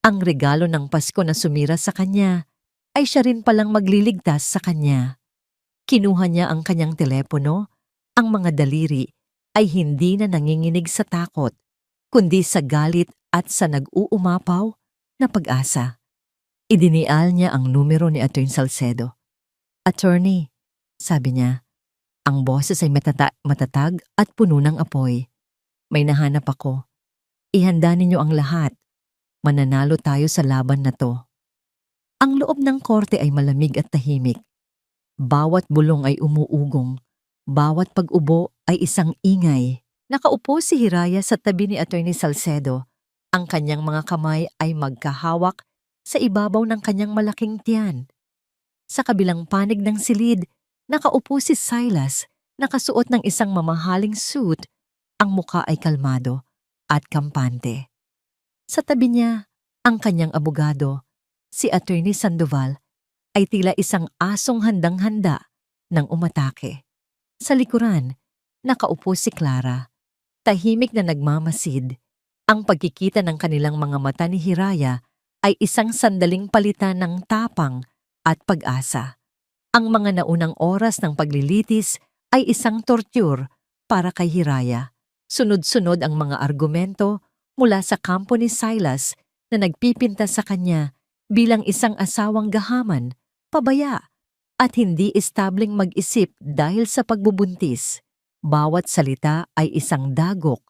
Ang regalo ng Pasko na sumira sa kanya ay siya rin palang magliligtas sa kanya. Kinuha niya ang kanyang telepono, ang mga daliri ay hindi na nanginginig sa takot, kundi sa galit at sa nag-uumapaw na pag-asa. Idinial niya ang numero ni Atty. Salcedo. Attorney, sabi niya, ang boses ay matatag at puno ng apoy. May nahanap ako. Ihanda ninyo ang lahat. Mananalo tayo sa laban na to. Ang loob ng korte ay malamig at tahimik. Bawat bulong ay umuugong. Bawat pag-ubo ay isang ingay. Nakaupo si Hiraya sa tabi ni Atty. Salcedo. Ang kanyang mga kamay ay magkahawak sa ibabaw ng kanyang malaking tiyan. Sa kabilang panig ng silid, nakaupo si Silas, nakasuot ng isang mamahaling suit. Ang muka ay kalmado at kampante. Sa tabi niya, ang kanyang abogado, si Atty. Sandoval, ay tila isang asong handang-handa ng umatake. Sa likuran, nakaupo si Clara, tahimik na nagmamasid. Ang pagkikita ng kanilang mga mata ni Hiraya ay isang sandaling palitan ng tapang at pag-asa. Ang mga naunang oras ng paglilitis ay isang torture para kay Hiraya. Sunod-sunod ang mga argumento mula sa kampo ni Silas na nagpipinta sa kanya bilang isang asawang gahaman, pabaya, at hindi establing mag-isip dahil sa pagbubuntis. Bawat salita ay isang dagok,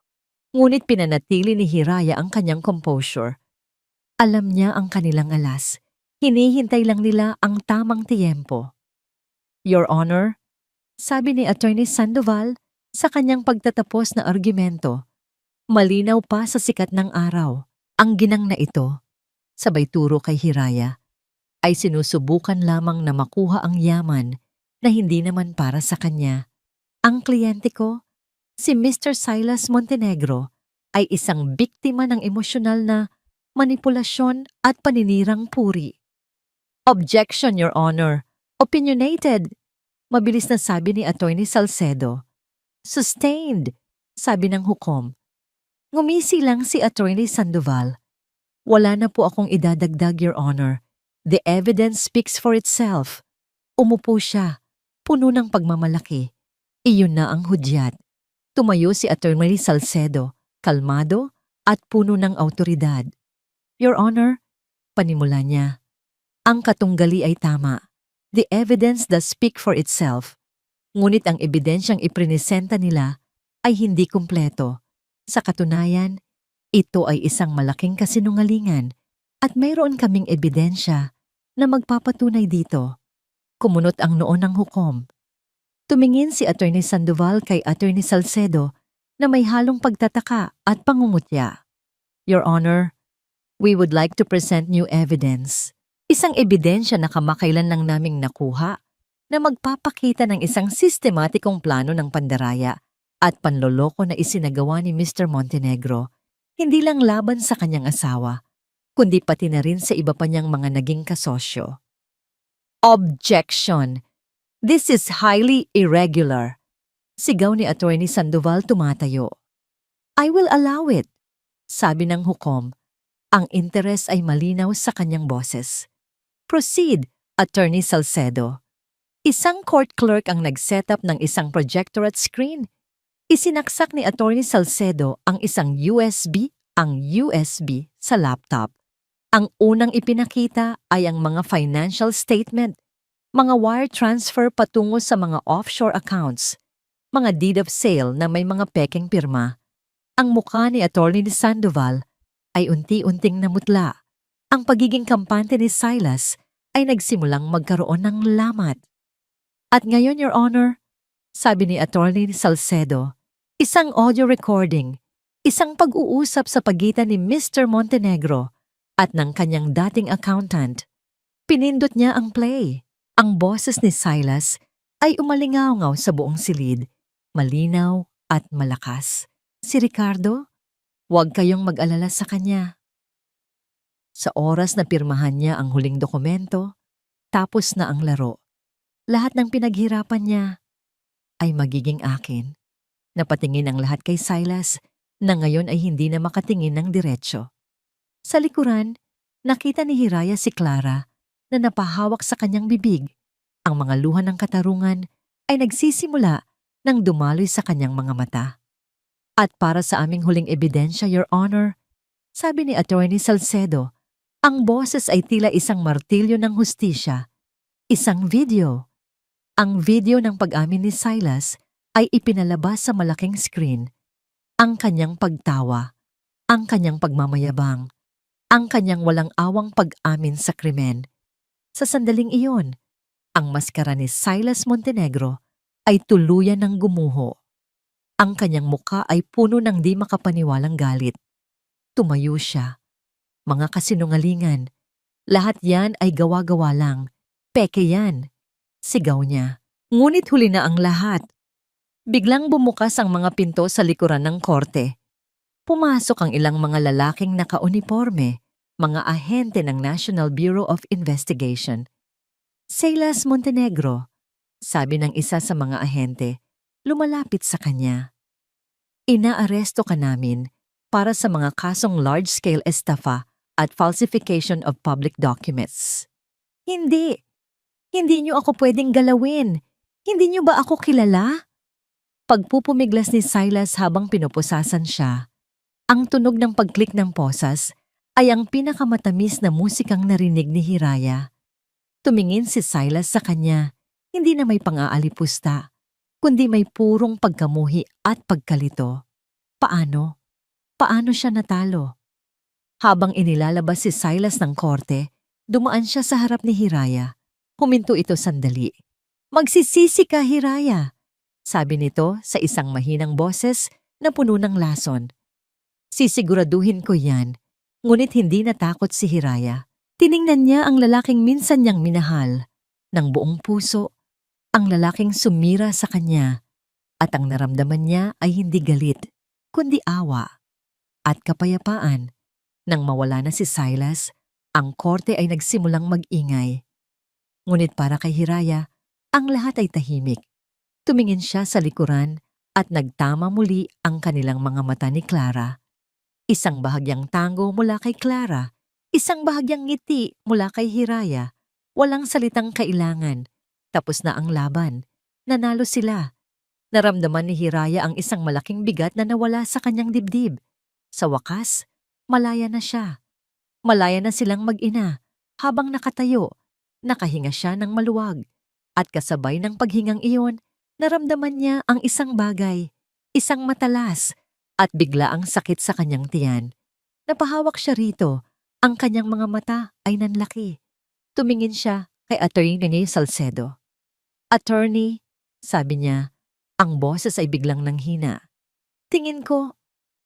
ngunit pinanatili ni Hiraya ang kanyang composure. Alam niya ang kanilang alas. Hinihintay lang nila ang tamang tiyempo. Your Honor, sabi ni Atty. Sandoval sa kanyang pagtatapos na argumento, malinaw pa sa sikat ng araw, ang ginang na ito, sabay turo kay Hiraya, ay sinusubukan lamang na makuha ang yaman na hindi naman para sa kanya. Ang kliyente ko Si Mr. Silas Montenegro ay isang biktima ng emosyonal na manipulasyon at paninirang puri. Objection, Your Honor. Opinionated. Mabilis na sabi ni Attorney Salcedo. Sustained, sabi ng hukom. Ngumisi lang si Attorney Sandoval. Wala na po akong idadagdag, Your Honor. The evidence speaks for itself. Umupo siya, puno ng pagmamalaki. Iyon na ang hudyat. Tumayo si Attorney Salcedo, kalmado at puno ng autoridad. Your Honor, panimula niya. Ang katunggali ay tama. The evidence does speak for itself. Ngunit ang ebidensyang iprinesenta nila ay hindi kumpleto. Sa katunayan, ito ay isang malaking kasinungalingan at mayroon kaming ebidensya na magpapatunay dito. Kumunot ang noo ng hukom. Tumingin si Attorney Sandoval kay Attorney Salcedo na may halong pagtataka at pangungutya. Your Honor, we would like to present new evidence. Isang ebidensya na kamakailan lang naming nakuha na magpapakita ng isang sistematikong plano ng pandaraya at panloloko na isinagawa ni Mr. Montenegro, hindi lang laban sa kanyang asawa, kundi pati na rin sa iba pa niyang mga naging kasosyo. Objection! This is highly irregular. Sigaw ni Attorney Sandoval tumatayo. I will allow it, sabi ng hukom. Ang interes ay malinaw sa kanyang boses. Proceed, Attorney Salcedo. Isang court clerk ang nag-set up ng isang projector at screen. Isinaksak ni Attorney Salcedo ang isang USB sa laptop. Ang unang ipinakita ay ang mga financial statement, mga wire transfer patungo sa mga offshore accounts, mga deed of sale na may mga pekeng pirma. Ang mukha ni Attorney Sandoval ay unti-unting namutla. Ang pagiging kampante ni Silas ay nagsimulang magkaroon ng lamat. At ngayon, Your Honor, sabi ni Attorney Salcedo, isang audio recording, isang pag-uusap sa pagitan ni Mr. Montenegro at ng kanyang dating accountant. Pinindot niya ang play. Ang boses ni Silas ay umalingaw-ngaw sa buong silid, malinaw at malakas. Si Ricardo, huwag kayong mag-alala sa kanya. Sa oras na pirmahan niya ang huling dokumento, tapos na ang laro. Lahat ng pinaghirapan niya ay magiging akin. Napatingin ang lahat kay Silas na ngayon ay hindi na makatingin ng diretsyo. Sa likuran, nakita ni Hiraya si Clara na napahawak sa kanyang bibig. Ang mga luha ng katarungan ay nagsisimula nang dumaloy sa kanyang mga mata. At para sa aming huling ebidensya, Your Honor, sabi ni Attorney Salcedo, ang boses ay tila isang martilyo ng hustisya. Isang video. Ang video ng pag-amin ni Silas ay ipinalabas sa malaking screen. Ang kanyang pagtawa, ang kanyang pagmamayabang, ang kanyang walang awang pag-amin sa krimen. Sa sandaling iyon, ang maskara ni Silas Montenegro ay tuluyan ng gumuho. Ang kanyang muka ay puno ng di makapaniwalang galit. Tumayo siya. Mga kasinungalingan. Lahat yan ay gawa-gawa lang. Peke yan. Sigaw niya. Ngunit huli na ang lahat. Biglang bumukas ang mga pinto sa likuran ng korte. Pumasok ang ilang mga lalaking naka-uniforme, mga ahente ng National Bureau of Investigation. Silas Montenegro, sabi ng isa sa mga ahente, lumalapit sa kanya. Inaaresto ka namin para sa mga kasong large-scale estafa at falsification of public documents. Hindi. Hindi niyo ako pwedeng galawin. Hindi niyo ba ako kilala? Pagpupumiglas ni Silas habang pinupusasan siya, ang tunog ng pag-click ng posas ay ang pinakamatamis na musikang narinig ni Hiraya. Tumingin si Silas sa kanya, hindi na may pang-aalipusta, kundi may purong pagkamuhi at pagkalito. Paano? Paano siya natalo? Habang inilalabas si Silas ng korte, dumaan siya sa harap ni Hiraya. Huminto ito sandali. Magsisisi ka, Hiraya, sabi nito sa isang mahinang boses na puno ng lason. Sisiguraduhin ko yan, ngunit hindi natakot si Hiraya. Tiningnan niya ang lalaking minsan niyang minahal. Ng buong puso, ang lalaking sumira sa kanya. At ang naramdaman niya ay hindi galit, kundi awa at kapayapaan. Nang mawala na si Silas, ang korte ay nagsimulang mag-ingay. Ngunit para kay Hiraya, ang lahat ay tahimik. Tumingin siya sa likuran at nagtama muli ang kanilang mga mata ni Clara. Isang bahagyang tango mula kay Clara, isang bahagyang ngiti mula kay Hiraya. Walang salitang kailangan. Tapos na ang laban. Nanalo sila. Naramdaman ni Hiraya ang isang malaking bigat na nawala sa kanyang dibdib. Sa wakas, malaya na siya. Malaya na silang mag-ina. Habang nakatayo, nakahinga siya ng maluwag. At kasabay ng paghingang iyon, naramdaman niya ang isang bagay, isang matalas, at bigla ang sakit sa kanyang tiyan. Napahawak siya rito. Ang kanyang mga mata ay nanlaki. Tumingin siya kay Attorney Salcedo. "Attorney," sabi niya, ang boses ay biglang nanghina. "Tingin ko,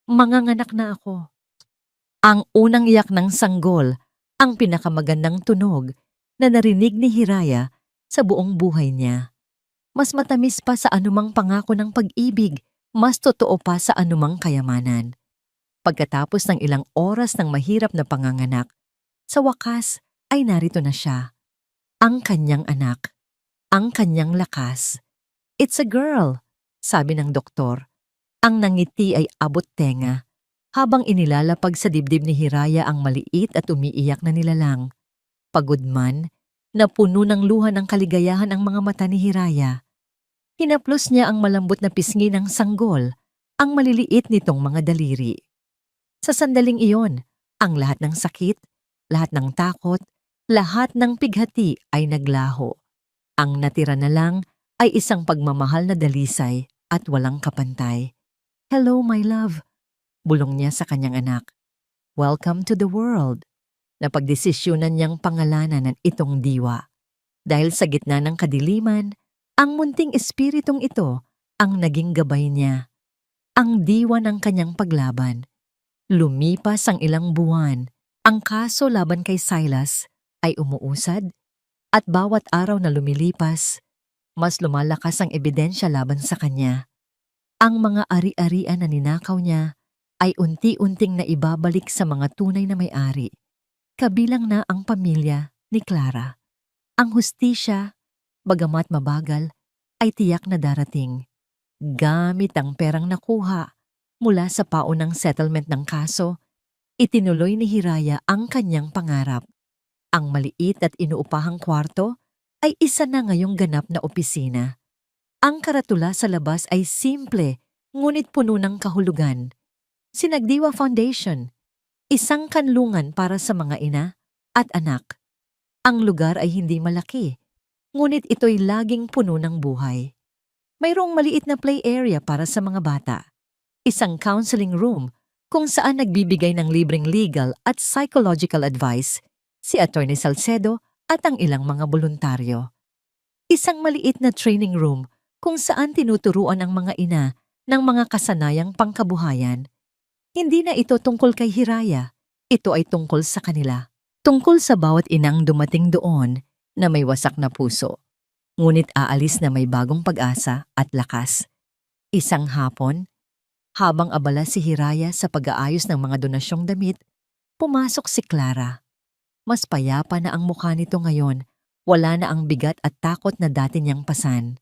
manganganak na ako." Ang unang iyak ng sanggol, ang pinakamagandang tunog na narinig ni Hiraya sa buong buhay niya. Mas matamis pa sa anumang pangako ng pag-ibig, mas totoo pa sa anumang kayamanan. Pagkatapos ng ilang oras ng mahirap na panganganak, sa wakas ay narito na siya. Ang kanyang anak, ang kanyang lakas. "It's a girl," sabi ng doktor. Ang nangiti ay abot tenga, habang inilalapag sa dibdib ni Hiraya ang maliit at umiiyak na nilalang. Pagod man, napuno ng luha ng kaligayahan ang mga mata ni Hiraya. Hinaplos niya ang malambot na pisngi ng sanggol, ang maliliit nitong mga daliri. Sa sandaling iyon, ang lahat ng sakit, lahat ng takot, lahat ng pighati ay naglaho. Ang natira na lang ay isang pagmamahal na dalisay at walang kapantay. "Hello, my love," bulong niya sa kanyang anak. "Welcome to the world." Napagdesisyonan niyang pangalanan ng itong diwa. Dahil sa gitna ng kadiliman, ang munting espiritong ito ang naging gabay niya. Ang diwa ng kanyang paglaban. Lumipas ang ilang buwan. Ang kaso laban kay Silas ay umuusad at bawat araw na lumilipas, mas lumalakas ang ebidensya laban sa kanya. Ang mga ari-arian na ninakaw niya ay unti-unting naibabalik sa mga tunay na may-ari. Kabilang na ang pamilya ni Clara. Ang hustisya, bagamat mabagal, ay tiyak na darating. Gamit ang perang nakuha mula sa paunang settlement ng kaso, itinuloy ni Hiraya ang kanyang pangarap. Ang maliit at inuupahang kwarto ay isa na ngayong ganap na opisina. Ang karatula sa labas ay simple, ngunit puno ng kahulugan. Sinagdiwa Foundation, isang kanlungan para sa mga ina at anak. Ang lugar ay hindi malaki, ngunit ito'y laging puno ng buhay. Mayroong maliit na play area para sa mga bata. Isang counseling room kung saan nagbibigay ng libreng legal at psychological advice si Attorney Salcedo at ang ilang mga voluntaryo. Isang maliit na training room kung saan tinuturuan ang mga ina ng mga kasanayang pangkabuhayan. Hindi na ito tungkol kay Hiraya, ito ay tungkol sa kanila. Tungkol sa bawat inang dumating doon na may wasak na puso, ngunit aalis na may bagong pag-asa at lakas. Isang hapon, habang abala si Hiraya sa pag-aayos ng mga donasyong damit, pumasok si Clara. Mas payapa na ang mukha nito ngayon, wala na ang bigat at takot na dati niyang pasan.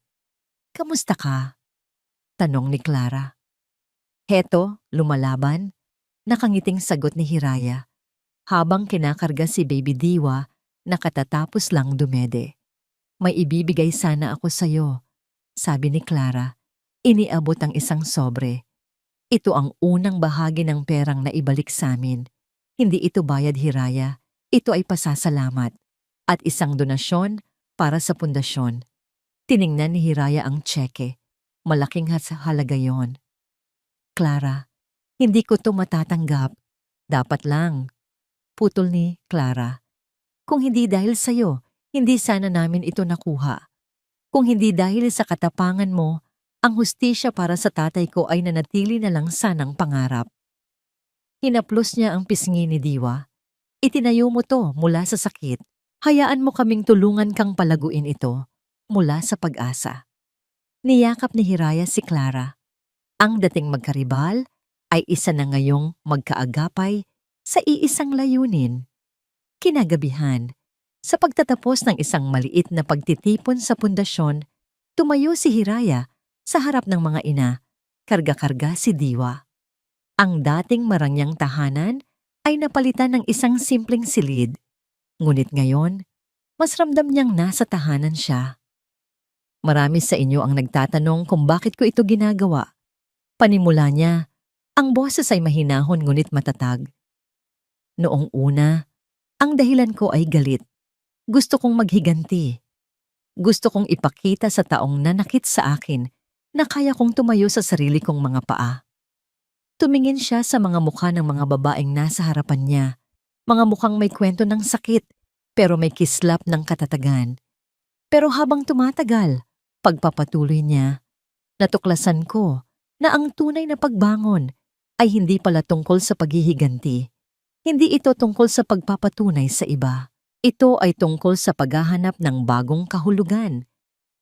"Kamusta ka?" tanong ni Clara. "Heto, lumalaban," nakangiting sagot ni Hiraya, habang kinakarga si Baby Diwa na katatapos lang dumede. "May ibibigay sana ako sa'yo," sabi ni Clara. Iniabot ang isang sobre. "Ito ang unang bahagi ng perang na ibalik sa amin. Hindi ito bayad, Hiraya. Ito ay pasasalamat. At isang donasyon para sa pundasyon." Tiningnan ni Hiraya ang tseke. Malaking halaga yon. "Clara, hindi ko to matatanggap. Dapat lang." Putol ni Clara. "Kung hindi dahil sa'yo, hindi sana namin ito nakuha. Kung hindi dahil sa katapangan mo, ang hustisya para sa tatay ko ay nanatili na lang sanang pangarap." Hinaplos niya ang pisngi ni Diwa. "Itinayo mo to mula sa sakit. Hayaan mo kaming tulungan kang palaguin ito mula sa pag-asa." Niyakap ni Hiraya si Clara. Ang dating magkaribal ay isa na ngayong magkaagapay sa iisang layunin. Kinagabihan, sa pagtatapos ng isang maliit na pagtitipon sa pundasyon, tumayo si Hiraya sa harap ng mga ina, karga-karga si Diwa. Ang dating marangyang tahanan ay napalitan ng isang simpleng silid. Ngunit ngayon, mas ramdam niyang nasa tahanan siya. Marami sa inyo ang nagtatanong kung bakit ko ito ginagawa. Panimula niya, ang boses ay mahinahon ngunit matatag. Noong una, ang dahilan ko ay galit. Gusto kong maghiganti. Gusto kong ipakita sa taong nanakit sa akin na kaya kong tumayo sa sarili kong mga paa. Tumingin siya sa mga mukha ng mga babaeng nasa harapan niya. Mga mukhang may kwento ng sakit, pero may kislap ng katatagan. Pero habang tumatagal, pagpapatuloy niya, natuklasan ko na ang tunay na pagbangon ay hindi pala tungkol sa paghihiganti. Hindi ito tungkol sa pagpapatunay sa iba. Ito ay tungkol sa paghahanap ng bagong kahulugan.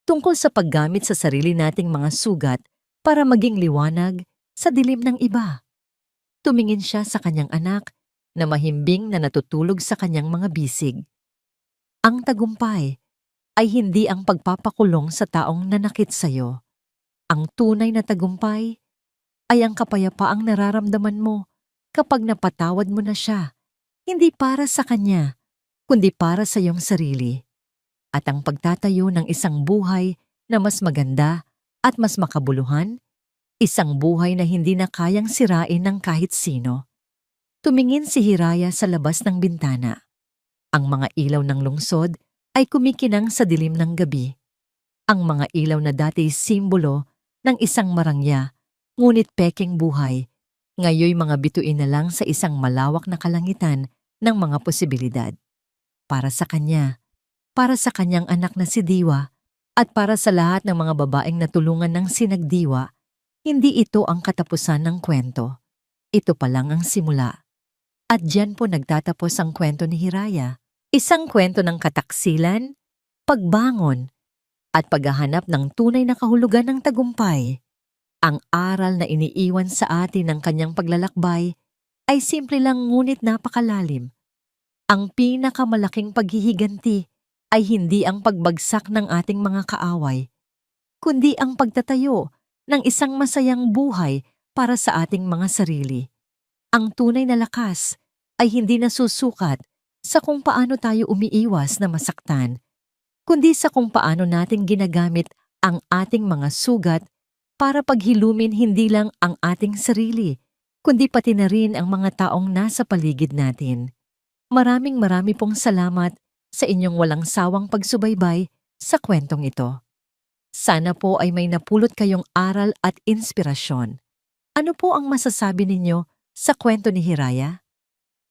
Tungkol sa paggamit sa sarili nating mga sugat para maging liwanag sa dilim ng iba. Tumingin siya sa kanyang anak na mahimbing na natutulog sa kanyang mga bisig. Ang tagumpay ay hindi ang pagpapakulong sa taong nanakit sa'yo. Ang tunay na tagumpay ay ang kapayapaang nararamdaman mo kapag napatawad mo na siya, hindi para sa kanya, kundi para sa iyong sarili. At ang pagtatayo ng isang buhay na mas maganda at mas makabuluhan, isang buhay na hindi na kayang sirain ng kahit sino. Tumingin si Hiraya sa labas ng bintana. Ang mga ilaw ng lungsod ay kumikinang sa dilim ng gabi. Ang mga ilaw na dati simbolo ng isang marangya, ngunit peking buhay, ngayoy mga bituin na lang sa isang malawak na kalangitan ng mga posibilidad. Para sa kanya, para sa kanyang anak na si Diwa, at para sa lahat ng mga babaeng natulungan ng sinagdiwa, hindi ito ang katapusan ng kwento. Ito pa lang ang simula. At diyan po nagtatapos ang kwento ni Hiraya. Isang kwento ng kataksilan, pagbangon, at paghahanap ng tunay na kahulugan ng tagumpay. Ang aral na iniiwan sa atin ng kanyang paglalakbay ay simple lang ngunit napakalalim. Ang pinakamalaking paghihiganti ay hindi ang pagbagsak ng ating mga kaaway, kundi ang pagtatayo ng isang masayang buhay para sa ating mga sarili. Ang tunay na lakas ay hindi nasusukat sa kung paano tayo umiiwas na masaktan, kundi sa kung paano natin ginagamit ang ating mga sugat para paghilumin hindi lang ang ating sarili, kundi pati na rin ang mga taong nasa paligid natin. Marami pong salamat sa inyong walang sawang pagsubaybay sa kwentong ito. Sana po ay may napulot kayong aral at inspirasyon. Ano po ang masasabi ninyo sa kwento ni Hiraya?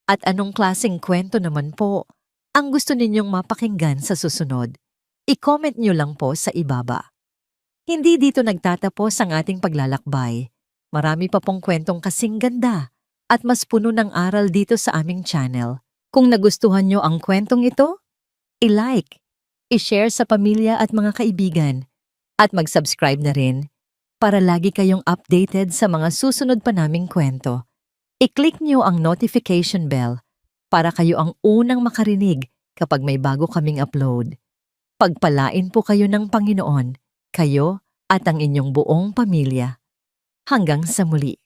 At anong klaseng kwento naman po ang gusto ninyong mapakinggan sa susunod? I-comment nyo lang po sa ibaba. Hindi dito nagtatapos ang ating paglalakbay. Marami pa pong kwentong kasing ganda at mas puno ng aral dito sa aming channel. Kung nagustuhan nyo ang kwentong ito, i-like, i-share sa pamilya at mga kaibigan, at mag-subscribe na rin para lagi kayong updated sa mga susunod pa naming kwento. I-click nyo ang notification bell para kayo ang unang makarinig kapag may bago kaming upload. Pagpalain po kayo ng Panginoon, kayo at ang inyong buong pamilya. Hanggang sa muli.